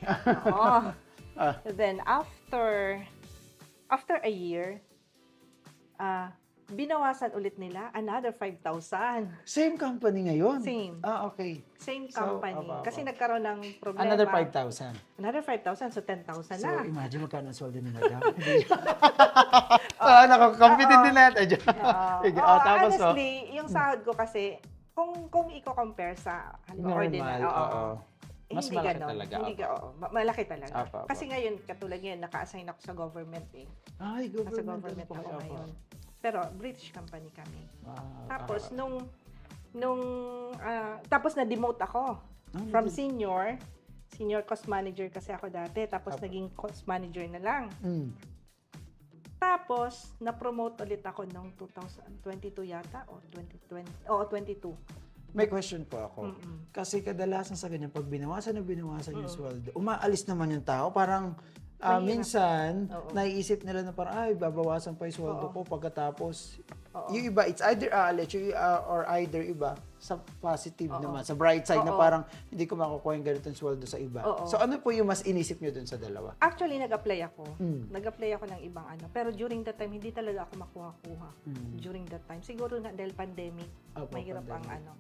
Oo. Then after a year, binawasan ulit nila another 5,000. Same company ngayon? Same. Okay. Same So, company. aba. Kasi nagkaroon ng problema. Another 5,000. Another 5,000, so 10,000 So, na. imagine magkano ang sweldo ni Madam. Nakakampitin din natin. Sige, tapos po. Honestly, yung sahod ko kasi, kung i-compare sa ordinary, Mas hindi malaki ganon. talaga. Hindi malaki talaga. Apo. Kasi ngayon, katulad ngayon, naka-assign ako sa government eh. Ay, Nasa government. government po ako kayo, ngayon. Pero British company kami. Tapos, Ah, tapos na-demote ako. From nag- senior cost manager kasi ako dati. Tapos naging cost manager na lang. Tapos, na-promote ulit ako noong 2022 yata, o 2020, o 22. May question po ako. Kasi kadalasan sa ganyan, pag binawasan yung sweldo, umaalis naman yung tao, parang Mahirap. minsan, Oo. naiisip nila na parang, ay, babawasan pa yung sweldo Oo. ko pagkatapos. Oo. Yung iba, it's either aalit, or either iba, sa positive Oo. naman, sa bright side na Oo. parang hindi ko makukuha yung ganitong sweldo sa iba. Oo. So ano po yung mas inisip nyo dun sa dalawa? Actually, nag-apply ako. Mm. Nag-apply ako ng ibang ano. Pero during that time, hindi talaga ako makuha-kuha. During that time. Siguro nga dahil pandemic, Opo, mahirap ang pandemic. ano.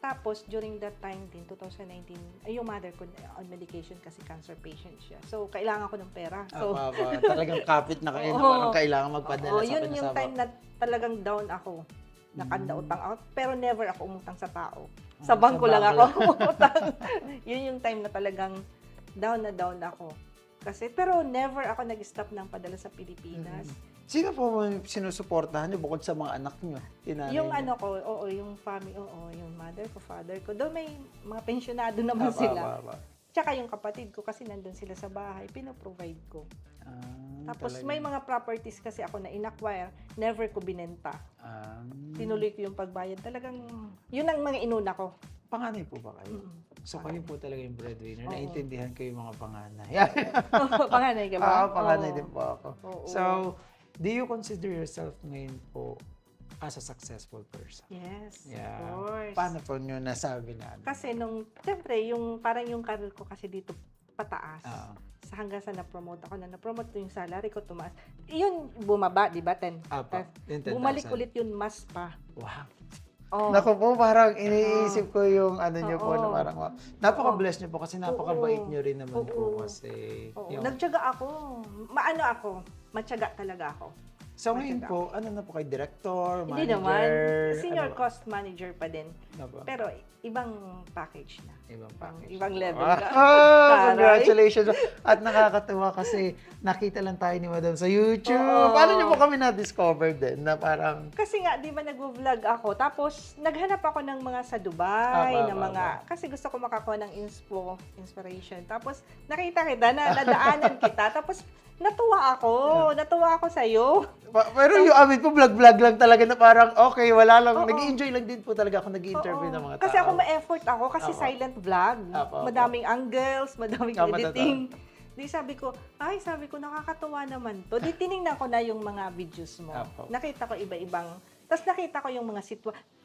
Tapos, during that time din, 2019, ay yung mother ko on medication kasi cancer patient siya. So, kailangan ko ng pera. So, Talagang kapit na kayo na Oo. parang kailangan magpadala oo, sa yun yung pinasama. time na talagang down ako. Nakanda-utang ako. Pero never ako umutang sa tao. Sa bangko lang ako umutang. Yun yung time na talagang down ako. Kasi, pero never ako nag-stop ng padala sa Pilipinas. Sino po sinusuportahan niyo bukod sa mga anak niyo? Yung ano ko, oo, yung family, oo, yung mother ko, father ko. Doon may mga pensyonado naman sila. Tsaka yung kapatid ko kasi nandun sila sa bahay, pinoprovide ko. Tapos may mga properties kasi ako na in-acquire, never ko binenta. Tinuloy ko yung pagbayad. Talagang, yun ang mga inuna ko. Panganay po ba kayo? So kayo po talaga yung breadwinner. Oo. Naintindihan ko yung mga panganay. Panganay ka ba? Panganay Oo. din po ako. Oo. So, do you consider yourself ngayon po as a successful person? Yes, Yeah. of course. Paano po nyo nasabi na? Kasi nung, siyempre, yung parang yung career ko kasi dito pataas. Ah. Sa hanggang sa na-promote ako na-promote ko yung salary ko tumaas. Yun, bumaba, di ba? Apa, yung 10,000. Bumalik ulit yun, mas pa. Wow. Oh. Naku po, parang iniisip ko yung ano nyo po na Oo. parang, napaka-bless nyo po kasi napaka-bait Oo. nyo rin naman po Oo. kasi. Oo, yung- nagtiyaga ako. Maano ako, matyaga talaga ako. So ngayon po, ano na po kayo? Director, Hindi manager? naman. Senior ano ba? cost manager pa din. Ano ba? Pero ibang package na. Ibang package. Ibang level Ah, ka. congratulations. At nakakatuwa kasi nakita lang tayo ni Madam sa YouTube. Oo. Paano niyo po kami na-discover din na parang, Kasi nga, di ba nag-vlog ako, tapos naghanap ako ng mga sa Dubai, ng mga, kasi gusto ko makakuha ng inspiration. Tapos nakita kita, nadaanan kita, tapos natuwa ako sa'yo. pero yung amin po, vlog-vlog lang talaga na parang, okay, wala lang, Oo. nag-enjoy lang din po talaga ako nag-interview ng mga tao. Kasi ako ma-effort ako, kasi Opo. silent vlog. Opo. Madaming angles, madaming Tama, editing. Di sabi ko, nakakatuwa naman to. Di tinignan ko na yung mga videos mo. Opo. Nakita ko iba-ibang, tapos nakita ko yung mga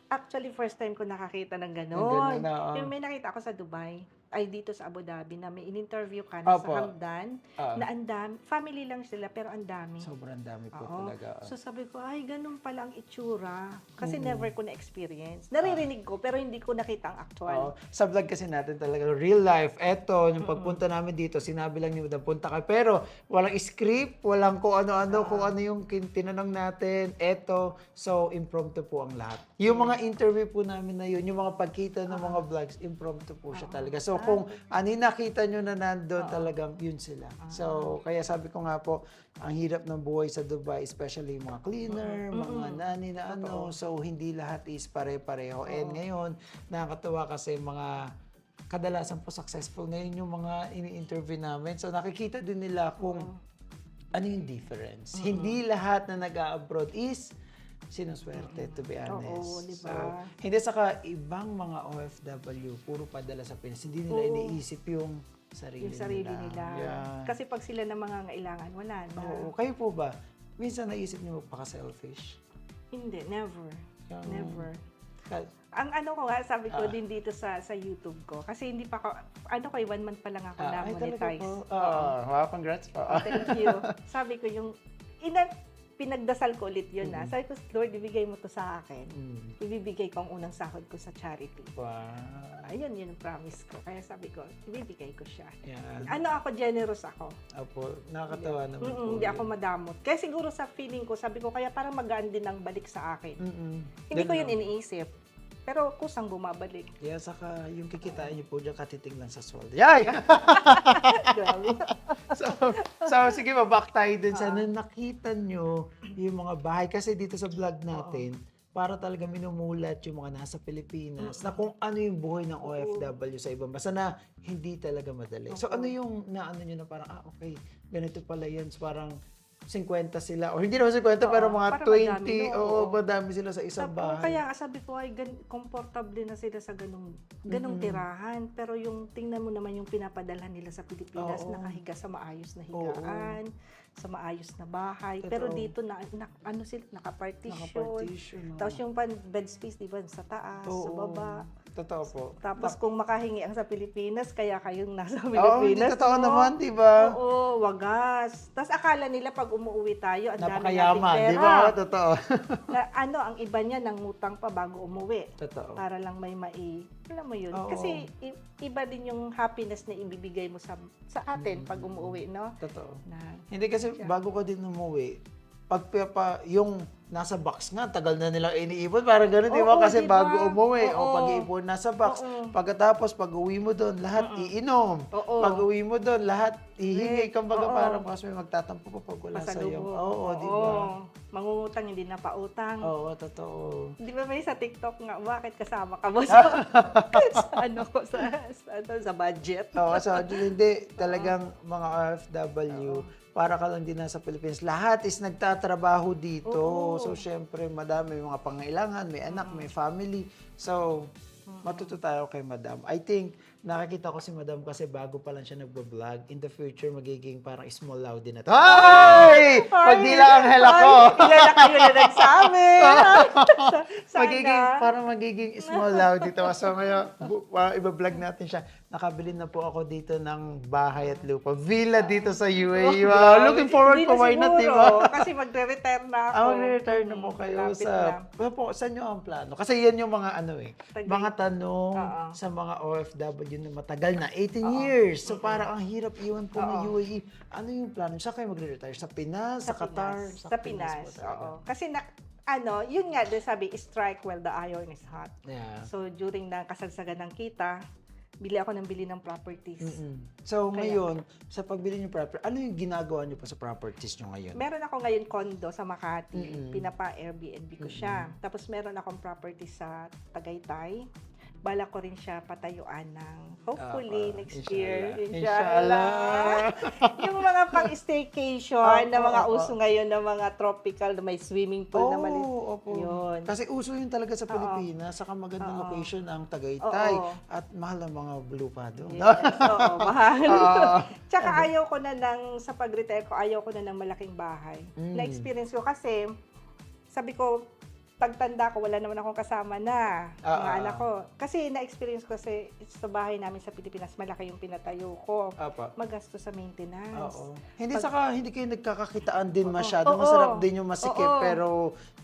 Actually, first time ko nakakita ng Ng gano'n. ganun, oo. Yung may nakita ako sa Dubai, ay dito sa Abu Dhabi, na may in-interview ka na Opo. sa Hamdan, Oo. na andami, family lang sila, pero andami. Sobrang dami po Oo. talaga. So sabi ko, ay, ganun pala ang itsura. Kasi never ko na-experience. Naririnig ko, pero hindi ko nakita ang actual. Oo. Sa vlog kasi natin talaga, real life. Eto, yung pagpunta namin dito, sinabi lang ni Madam, punta kayo. Pero walang script, walang kung ano-ano, kung ano yung tinanong natin. Eto, so impromptu po ang lahat. Yung mga interview po namin na yun, yung mga pagkita ng mga vlogs, impromptu po siya talaga. So kung ano yung nakita nyo na nandun, talagang yun sila. So kaya sabi ko nga po, ang hirap ng buhay sa Dubai, especially yung mga cleaner, mga nani na ano. So hindi lahat is pare-pareho. And ngayon, nakakatuwa kasi mga kadalasan po successful ngayon yung mga ini-interview namin. So nakikita din nila kung ano yung difference. Hindi lahat na nag-abroad is sinuswerte, to be honest. Oo, di ba? So, hindi saka ibang mga OFW, puro padala sa Pinas. Hindi nila iniisip yung sarili, Yung sarili nila. Yeah. Kasi pag sila na mga ngailangan, wala na. Oo, kayo po ba? Minsan naisip niyo magpaka-selfish? Hindi, never. Yung- Never. Ka- Ang ano ko nga, sabi ko din dito sa YouTube ko, kasi hindi pa ako, 1 month pa lang ako na ay, talaga monetize. po. Wow, congrats po. Thank you. Sabi ko yung, pinagdasal ko ulit yun na. Sabi ko, Lord, ibigay mo to sa akin. Ibibigay ko ang unang sahod ko sa charity. Wow. Ayun, yun ang promise ko. Kaya sabi ko, ibibigay ko siya. Yan. Ano ako, generous ako. Opo, nakakatawa naman po. Hindi ako madamot. Kaya siguro sa feeling ko, sabi ko, kaya parang magaan din ang balik sa akin. Hindi ko yun iniisip. Pero kusang bumabalik. Yeah, saka yung kikitain niyo po dyan, katiting lang sa sweldo. Yay! Grabe. so sige, back tayo dun sa nakita nyo yung mga bahay. Kasi dito sa vlog natin, para talaga minumulat yung mga nasa Pilipinas na kung ano yung buhay ng OFW sa ibang bansa na hindi talaga madali. So ano yung naano nyo na parang, okay, ganito pala yan. So, parang 50 sila. O hindi naman 50, pero mga parang madami, 20. no? Oo, Oo. madami sila sa isang Tapos, bahay. kaya sabi ko ay komportable na sila sa ganong tirahan. Pero yung tingnan mo naman yung pinapadalhan nila sa Pilipinas, Oo. nakahiga sa maayos na higaan, sa maayos na bahay. Pero Totoo. dito ano sila, nakapartition. Nakapartition. Tapos yung bed space, di ba, sa taas, sa baba. Totoo po. Tapos kung makahingi ang sa Pilipinas, kaya kayong nasa Oo, hindi Pilipinas. totoo no? naman, di ba? Oo, wagas. Tapos akala nila pag umuwi tayo, ang dami nating Napakayaman, pera. di ba? Totoo. Na, ang iba niya nangutang pa bago umuwi. Totoo. Para lang may alam mo yun. Oo. Kasi iba din yung happiness na ibibigay mo sa atin pag umuwi, no? Totoo. Na, Hindi kasi bago ka din umuwi, yung nasa box nga, tagal na nilang iniipon. Parang gano'n, di ba? Oo, Kasi di ba? bago umuwi, o Oo. pag-iipon nasa box. Oo. Pagkatapos, pag uwi mo doon, lahat iinom. Oo. Pag uwi mo doon, lahat ihingi. Kumbaga Oo. parang mas may magtatampo pa pag wala sa'yo. pasalubong. Oo, di ba? Mangungutang, hindi na pautang. Oo, totoo. Di ba may sa TikTok nga, bakit kasama ka ba sa budget? Oo, so hindi talagang mga OFW, para ka lang din nasa Pilipinas. Lahat is nagtatrabaho dito. Oo. So, syempre, madami may mga pangailangan, may anak, may family. So, matuto tayo kay Madam. I think, nakakita ko si Madam kasi bago pa lang siya nagbablog. In the future, magiging parang small loud din na to. Ay! Pagdila ang hela ko! Kilala kayo na nagsabi. Magiging small loud dito. So ngayon, iba-vlog natin siya. Nakabili na po ako dito ng bahay at lupa. Villa dito sa UAE. Wow, looking forward Hindi po. na Why not, siguro, di ba? Kasi magre-retire na ako. Mag-retire na po kayo Malapit sa... na. Po, saan nyo ang plano? Kasi yan yung mga Tagay. mga tanong Oo. sa mga OFW na matagal na. 18 years. So parang ang hirap iwan po ng UAE. Ano yung plano? Saan kayo magre-retire? Sa Pinas? Sa Qatar? Sa Pinas. po talaga. Oo. Kasi yun nga din sabi, strike while the iron is hot. Yeah. So during na kasagsagan ng kita, bili ako ng bili ng properties. So ngayon, sa pagbili niyo property, ano yung ginagawa niyo pa sa properties niyo ngayon? Meron ako ngayon condo sa Makati. Pinapa-Airbnb ko siya. Tapos meron akong property sa Tagaytay. Bala ko rin siya patayuan ng hopefully next year. Inshallah. Yung mga pang-staycation na mga Opo. uso ngayon na mga tropical na may swimming pool na maliit. Opo. Yun. Kasi uso yun talaga sa Pilipinas. Saka magandang location ang Tagaytay. Oo. At mahal ng mga lupa doon. Yes, oo, mahal. Oo. Tsaka ayaw ko na sa pag-retire ko, ayaw ko na ng malaking bahay. Na-experience ko kasi, sabi ko, pagtanda ko, wala naman akong kasama na mga anak ko. Kasi na-experience ko kasi sa bahay namin sa Pilipinas, malaki yung pinatayo ko. Apa. Magasto sa maintenance. Oo. Hindi kayo nagkakakitaan din masyado. Oo. Masarap din yung masikip, Oo. pero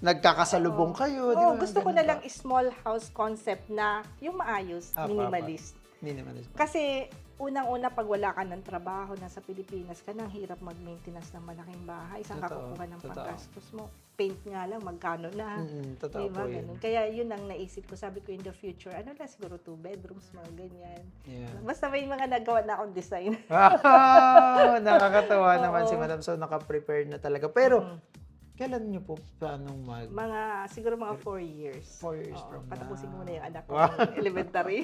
nagkakasalubong kayo. di ba? Gusto ko Ganun na lang ba? small house concept na yung maayos, minimalist. Minimalist. Kasi unang-una pag wala ka ng trabaho nasa Pilipinas ka nang hirap mag-maintenance ng malaking bahay. Saan ka Totoo, kukuha ng totoo. panggastos mo? Paint nga lang, magkano na. Totoo Diba? po yun. Ganun. Kaya yun ang naisip ko. Sabi ko in the future, ano lang siguro 2 bedrooms, mga ganyan. Yeah. Basta may mga nagawa na akong design. Wow! Nakakatawa naman si Madam. So, naka-prepare na talaga. Pero, kailan niyo po planong Siguro mga 4 years. 4 years Oo, from now? patapusin ko muna yung anak ko Wow. ng elementary.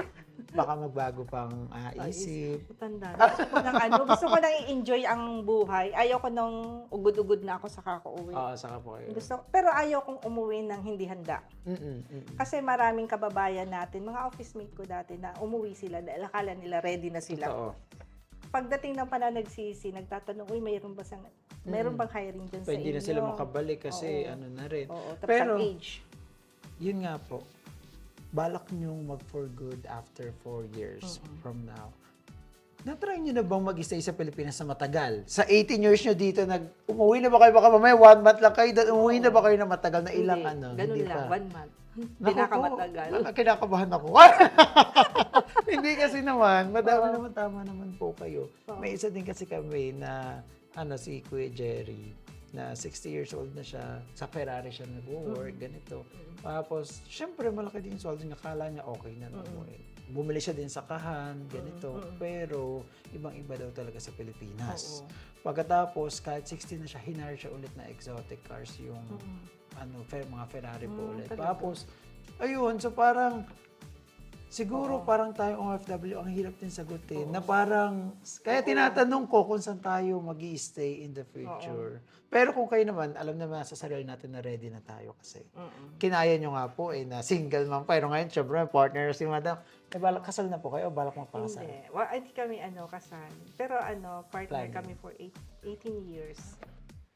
Baka magbago pang isip. Tanda. Gusto ko nang i-enjoy ang buhay. Ayaw ko nang ugod-ugod na ako sa kakauwi. Oo, saka po kayo. Pero ayaw kong umuwi ng hindi handa. Mm-mm. Kasi maraming kababayan natin, mga office mate ko dati na umuwi sila dahil akala nila ready na sila. Totoo. Pagdating ng pananagsisi, nagtatanong, uy, mayroon bang hiring dyan sa inyo? Pwede na sila makabalik kasi Oo. ano na rin. Oo, tapos Pero, ang age. yun nga po, balak niyong mag-for good after 4 years from now. Na-try niyo na bang mag-stay sa Pilipinas na matagal? Sa 18 years niyo dito, umuwi na ba kayo? Baka mamaya 1 month lang kayo. Umuwi na ba kayo na matagal na ilang Hindi, ganun Hindi lang, pa. 1 month. Naku Pinakamatagal. po, kinakabahan ako. Hindi kasi naman, madami naman, tama naman po kayo. May isa din kasi kami na, si Kuya Jerry, na 60 years old na siya, sa Ferrari siya nag-work, ganito. Tapos, syempre, malaki din yung sweldo niya, kala niya okay na umuwi. Bumili siya din sa kahan, ganito. Pero, ibang-iba daw talaga sa Pilipinas. Pagkatapos, kahit 60 na siya, hinire siya ulit na exotic cars, yung mga Ferrari po ulit. Talaga. Tapos, ayun, so parang, Siguro parang tayo OFW, ang hirap din sagutin. Na parang, kaya tinatanong ko kung saan tayo mag-i-stay in the future. Pero kung kayo naman, alam naman sa sarili natin na ready na tayo kasi. Kinaya nyo nga po na single mom. Pero ngayon, syempre, partner si madam. Balak kasal na po kayo o balak magpakasal? Hindi. Hindi kami kasal. Pero partner Planning. kami for 18 years.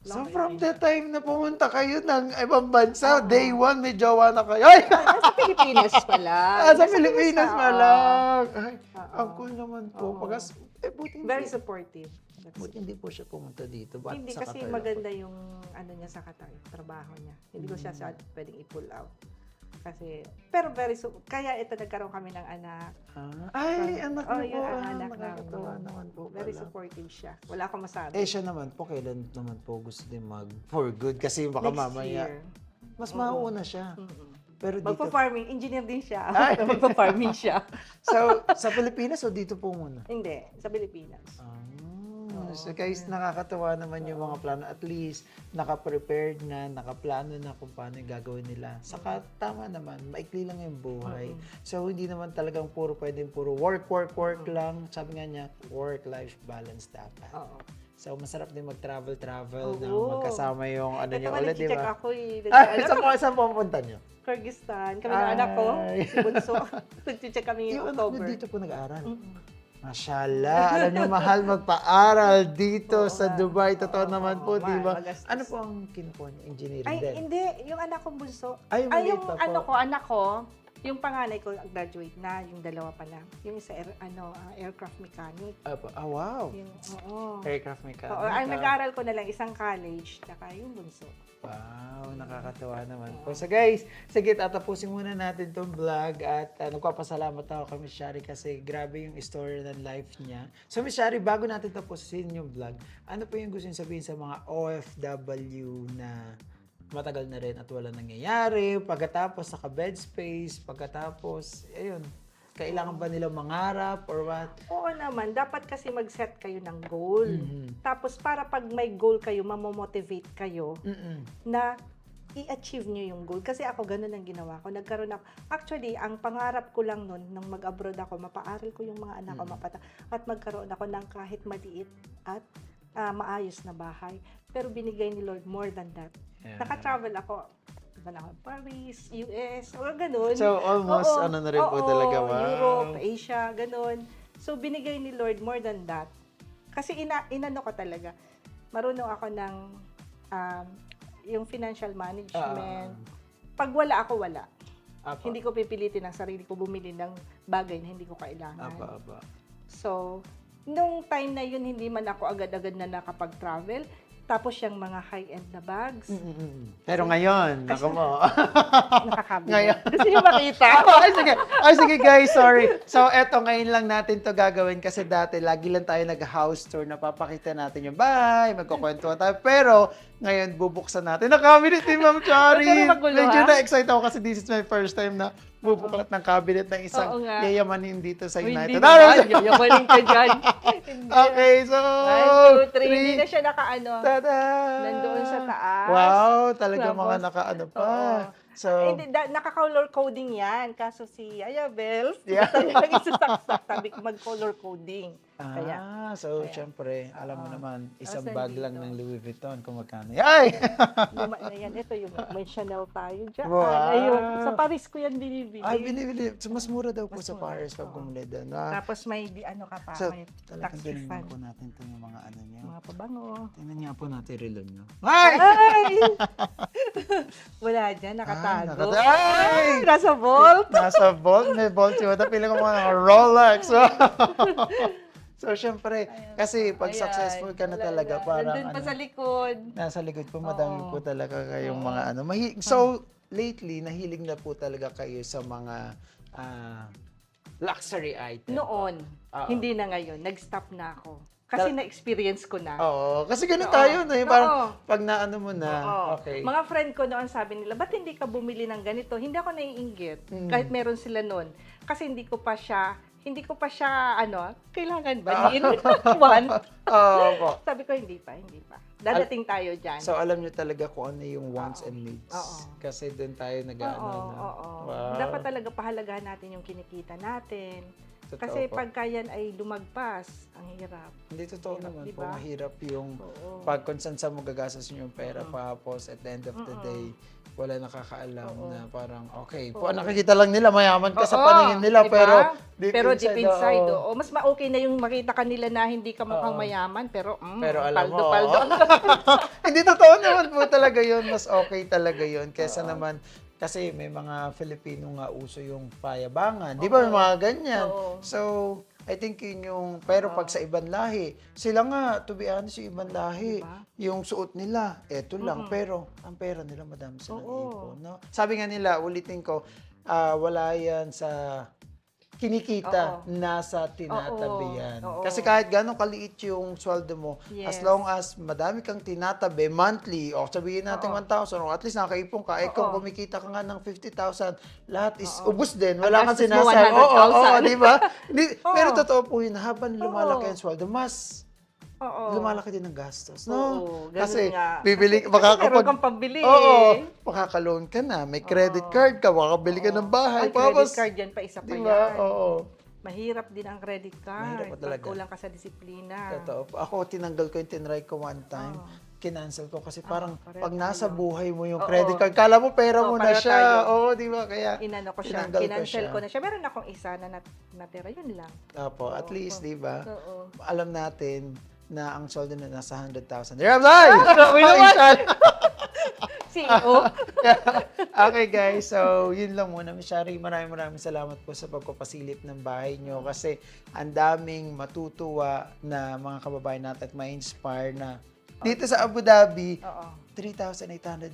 So Long from the relationship. time na pumunta kayo ng ibang bansa, day one may jowa na kayo. Ay! Sa Pilipinas pala. Sa Pilipinas oo. pa lang. Ay, Oo. ang cool naman po. Oo. Buti Very hindi. supportive. Buti hindi po siya pumunta dito. Ba't Hindi sa kasi Qatar maganda yung niya sa Qatar, yung trabaho niya. Hindi ko siya pwedeng i-pull out. Kasi, pero kaya ito nagkaroon kami ng anak. Ay, anak Oh, niyo yun po. ang anak Nakakatawa namin. naman po Very pala. supportive siya. Wala akong masabi. Eh, siya naman po, kailan naman po gusto din for good? Kasi baka Next mamaya, year. mas mauuna siya. Pero dito, Magpa-farming. Engineer din siya. Ay! Magpa-farming siya. so, sa Pilipinas o dito po muna? Hindi. Sa Pilipinas. So guys, nakakatawa naman yung mga plano. At least, naka-prepared na, nakaplano na kung paano yung gagawin nila. Saka, tama naman, maikli lang yung buhay. So, hindi naman talagang puro work lang. Sabi nga niya, work-life balance dapat. Oo. So, masarap din mag-travel na Oo. magkasama yung ano Ito niyo nga, ulit, di nag-check ba? ako Saan po pupunta niyo? Kyrgyzstan. Kami ng anak ko, Ay. si Bunso. Nag-check kami Yung yung anak niyo October. dito po nag-aaral. Mashallah. Alam niyo, mahal magpa-aral dito Oo sa nga. Dubai. Totoo Oo, naman po, mahal, di ba? magastos. Ano po ang kinukuha niyo? Engineering Ay, din? hindi. Yung anak kong bunso. Ay, maliit yung pa po. anak ko, yung panganay ko graduate na, yung dalawa pa lang. Yung isa, aircraft mechanic. Wow. Yung, oo. Aircraft mechanic. Oo, ang nag-aaral ko na lang isang college, tsaka yung bunso. Wow, nakakatawa naman po. So guys, sige, tatapusin muna natin tong vlog at nagpapasalamat ako kay Miss Shari kasi grabe yung story ng life niya. So Miss Shari, bago natin tapusin yung vlog, ano po yung gusto niyo sabihin sa mga OFW na matagal na rin at wala nangyayari, pagkatapos naka-bed space, pagkatapos, ayun, kailangan ba nilang mangarap or what? Oo naman, dapat kasi mag-set kayo ng goal. Mhm. Tapos para pag may goal kayo, mamomotivate kayo na i-achieve nyo yung goal. Kasi ako, ganun ang ginawa ko. Nagkaroon ako, actually, ang pangarap ko lang nun, nung mag-abroad ako, mapaaral ko yung mga anak ko, at magkaroon ako ng kahit maliit at maayos na bahay. Pero binigay ni Lord more than that. Yeah. Naka-travel ako. Diba na Paris, US, o ganun. So almost Oo, ano na rin po oo, talaga, wow. Europe, Asia, ganun. So binigay ni Lord more than that. Kasi inano ko talaga. Marunong ako ng yung financial management. Pag wala ako, wala. Apa. Hindi ko pipilitin ang sarili ko bumili ng bagay na hindi ko kailangan. Apa. So, nung time na yun, hindi man ako agad-agad na nakapag-travel. Tapos yung mga high-end na bags. Pero ngayon, naku mo. Nakakabili. Ngayon. Gusto niyo makita? Ay, sige guys, sorry. So, eto, ngayon lang natin to gagawin kasi dati, lagi lang tayo nag-house tour, napapakita natin yung bahay, magkukwentuhan tayo. Pero, ngayon, bubuksan natin. Nakabinet ni Ma'am Chari. Huwag ka na magulo, Medyo ha? na-excite ako kasi this is my first time na bubuklat ng cabinet ng isang Oo nga. yayamanin dito sa Uy, United. hindi naman. Yayawanin ka dyan. Okay, so, 1, 2, 3. Hindi na siya naka-ano. Tada! Nandoon sa taas. Wow, talaga Tapos, mga nakaano pa. oo. So, Hindi, naka-color coding yan. Kaso si Ayabel, Yeah. gusto niya lang isasaksak. Sabi ko mag-color coding. Kaya, so syempre, alam mo naman, isang Tapos bag lang nandito. ng Louis Vuitton kung magkano. Ay! luma na yan. Ito yung may Chanel tayo dyan. Wow. Ayun. Sa Paris ko yan binibili. Ay, binibili. So, mas mura daw po Mas sa mura. Paris pag Oo. bumili doon. Ah, Tapos may ano ka pa, so, may tax talagang ganun refund. po natin ito yung mga ano niyo. Mga pabango. Tingnan nga po natin relon niyo. Ay! Ay! Wala dyan, nakatago. Ay! Nasa vault. Nasa vault. May vault si Mata. Pili ko mga Rolex. So, syempre, kasi pag Ayan, successful ka na wala talaga, na. parang Nandun pa ano, sa likod. nasa likod po, madami Oo. po talaga kayong mga ano. So, lately, nahilig na po talaga kayo sa mga luxury item. Noon, Oo. hindi na ngayon. Nag-stop na ako. Kasi na-experience ko na. Oo, kasi ganun Oo. tayo na. Yung parang, Oo. pag naano mo na, Oo. okay. Mga friend ko noon sabi nila, ba't hindi ka bumili ng ganito? Hindi ako naiinggit. Kahit meron sila noon. Kasi hindi ko pa siya hindi ko pa siya, kailangan ba? Want? Opo. Sabi ko, hindi pa. Dadating tayo dyan. So, alam nyo talaga kung ano yung wants and needs. Oo. Kasi doon tayo nag-ano Oo, na. oo. Wow. Dapat talaga pahalagahan natin yung kinikita natin. Totoo Kasi po. pagka yan ay lumagpas, ang hirap. Hindi totoo Hirap, naman di po. ba? Mahirap yung Oo. pag kung saan mo gagastos yung pera tapos at the end of the day, wala nakakaalam na parang, okay, po nakikita lang nila, mayaman ka sa Oo, paningin nila, di ba? pero deep inside, oo. Mas okay na yung makita kanila na hindi ka mukhang mayaman, pero, Pero alam mo, paldo. hindi totoo naman po talaga yun. Mas okay talaga yun. Kesa naman, kasi may mga Filipino nga uso yung payabangan. Di ba may mga ganyan? Oo. So, I think yun yung, pero pag sa ibang lahi, sila nga, to be honest, yung ibang lahi, Diba? yung suot nila, eto lang. Pero, ang pera nila, madami silang Oo. ipon. No? Sabi nga nila, ulitin ko, wala yan sa kinikita, Oo. nasa tinatabi yan. Oo. Kasi kahit gano'ng kaliit yung sweldo mo, as Yes. long as madami kang tinatabi monthly, o sabihin natin 1,000, o at least nakaipon ka, eh kung kumikita ka nga ng 50,000, lahat is ubus din. Wala kang gastos mo sinasal. Oo, 100,000. di ba? Pero Oo. totoo po yun, habang lumalaki ang sweldo, mas Oo. lumalaki din ang gastos. No? Oo, ganun Kasi nga. bibili, Kasi makakapag... meron kang pambili Oo, eh. makaka-loan ka na, may credit card ka, makakabili ka ng bahay. Ay, credit Tapos, card yan pa, isa pa di yan. ba? Oo. Mahirap din ang credit card. Mahirap po talaga. Pag kulang ka sa disiplina. Totoo po. Ako, tinanggal ko yung tinry ko one time. Kinancel ko kasi parang pareho pag nasa tayo. buhay mo yung Oo. credit card, kala mo pera mo na pareho siya. tayo. Oo, di ba? Kaya Inano ko siya, tinanggal kinancel ko na siya. Meron akong isa na natira, yun lang. Apo, at least, di ba? Oo. Alam natin na ang soldo na nasa 100,000. Ramsay! Grabe naman! CEO. Okay guys, so yun lang muna. Miss Shari, maraming salamat po sa pagpapasilip ng bahay nyo kasi ang daming matutuwa na mga kababayan natin at ma-inspire na dito sa Abu Dhabi, Oo. 3,800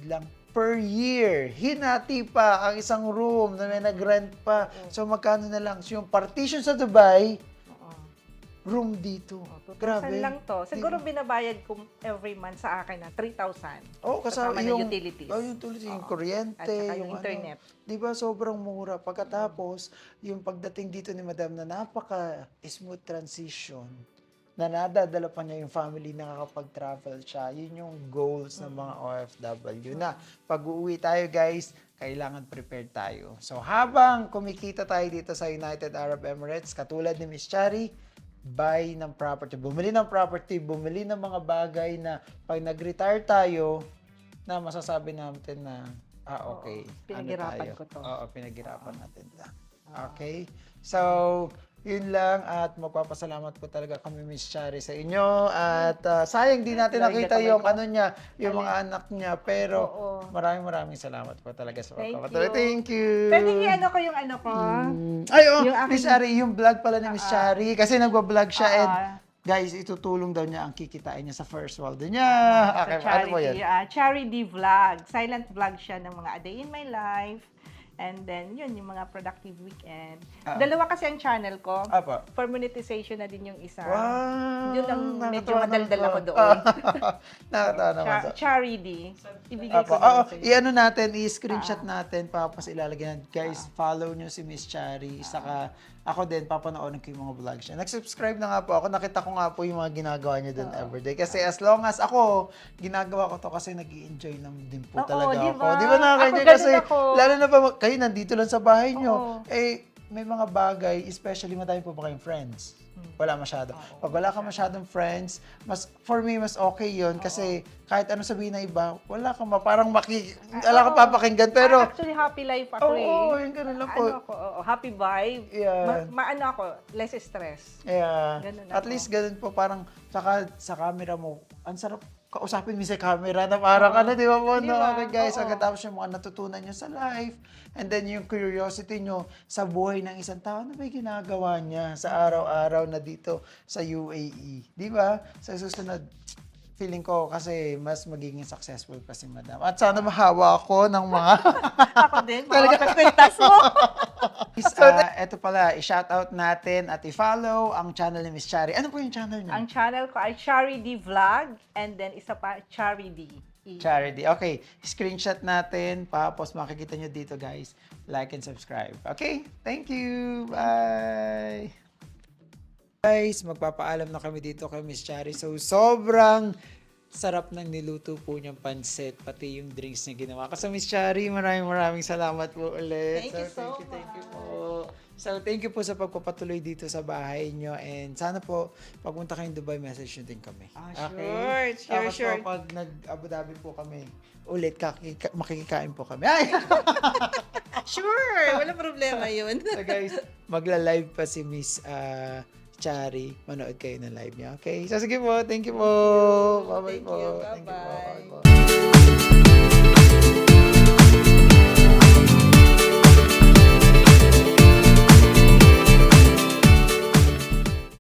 lang per year. Hinati pa ang isang room na may nag-rent pa. So magkano na lang? So yung partition sa Dubai, Oo. room dito. Grabe. Grabe. lang to. Siguro binabayad ko every month sa akin na 3,000. Oh, kasama Kasama ng yung utilities. Oh, yung utilities, yung kuryente, At saka yung internet. 'Di ba? Sobrang mura. Pagkatapos, yung pagdating dito ni Madam na napaka-smooth transition, na nadadala pa niya yung family, nakakapag-travel siya. Yun yung goals ng mga OFW. Na pag-uwi tayo, guys, kailangan prepared tayo. So, habang kumikita tayo dito sa United Arab Emirates, katulad ni Miss Chari, buy ng property, bumili ng property, bumili ng mga bagay na pag nag-retire tayo, na masasabi natin na, okay, pinaghirapan tayo? ko to. Oo, pinaghirapan natin to. Okay? So, yun lang at magpapasalamat po talaga kami Miss Chari sa inyo at sayang di natin Lagi nakita na kamay yung ko. ano niya, yung mga anak niya pero Oo. maraming salamat po talaga sa Thank pagpapatuloy. you. Thank you. Pwede i-ano ko yung ano ko. Ay, oh, Yung aking- Miss Chari, yung vlog pala ni Miss Chari kasi nagwa-vlog siya and Ah. guys, itutulong daw niya ang kikitain niya sa first world niya. Okay, Sa ano po yan? Charity vlog. Silent vlog siya ng mga a day in my life. And then, yun, yung mga productive weekend. Dalawa kasi ang channel ko. Apa. For monetization na din yung isa. Wow. Yun ang medyo nakakatawa madaldal naman ako po. doon. Nakakatawa naman po. Charity. Ibigay Apo. ko Oo, na sa'yo. i-ano natin, i-screenshot natin, tapos ilalagay natin. Guys, follow nyo si Miss Chari. Saka ako din, papanoorin ko yung mga vlogs niya. Nag-subscribe na nga po ako. Nakita ko nga po yung mga ginagawa niya doon everyday. Kasi as long as ako, ginagawa ko to kasi nag-i-enjoy lang din po Oo, talaga di ako. ba? Di ba nakakanya? Ako, ganun Kasi ako. lalo na pa, kayo nandito lang sa bahay nyo. Oo. Eh, may mga bagay, especially madami po ba kayong friends? Wala masyado. Pag wala ka masyadong friends, for me, mas okay yun. Kasi kahit ano sabihin na iba, wala ka wala ka papakinggan. Pero, Actually, happy life ako oo, eh. yung ganun lang po. Ano ako, happy vibe. Yeah. Maano ako, less stress. Yeah. Ganun At ako. least ganun po, parang saka sa camera mo, ang sarap kausapin mo sa camera na parang ano, di ba po? Di No? ba? Okay guys, Oo. pagkatapos yung mga natutunan nyo sa life, and then yung curiosity nyo sa buhay ng isang tao, ano ba yung ginagawa niya sa araw-araw na dito sa UAE? Di ba? Sa susunod, feeling ko kasi mas magiging successful pa si Madam. At sana mahawa ako ng mga... Ako din, mga kwintas mo. Eto pala, i-shoutout natin at i-follow ang channel ni Miss Chari. Ano po yung channel niya? Ang channel ko ay Chari D Vlog and then isa pa Chari D. Charity. Okay, screenshot natin. Tapos makikita nyo dito, guys. Like and subscribe. Okay, thank you. Bye. Guys, magpapaalam na kami dito kay Miss Chari. So, sobrang sarap ng niluto po niyang pansit, pati yung drinks na ginawa. Kasi Miss Chari, maraming salamat po ulit. Thank you so thank you po. So, thank you po sa pagpapatuloy dito sa bahay niyo. And sana po, pagpunta kayong Dubai, message nyo din kami. Tapos Sure. po, pag nag-Abu Dhabi po kami, ulit makikikain po kami. Ay! Sure, walang problema yun. So guys, magla-live pa si Miss Chari. Manood kayo ng live niya. Okay? So sige po. Thank you po. Bye-bye Thank po. you. Thank you po. Bye-bye. Bye-bye.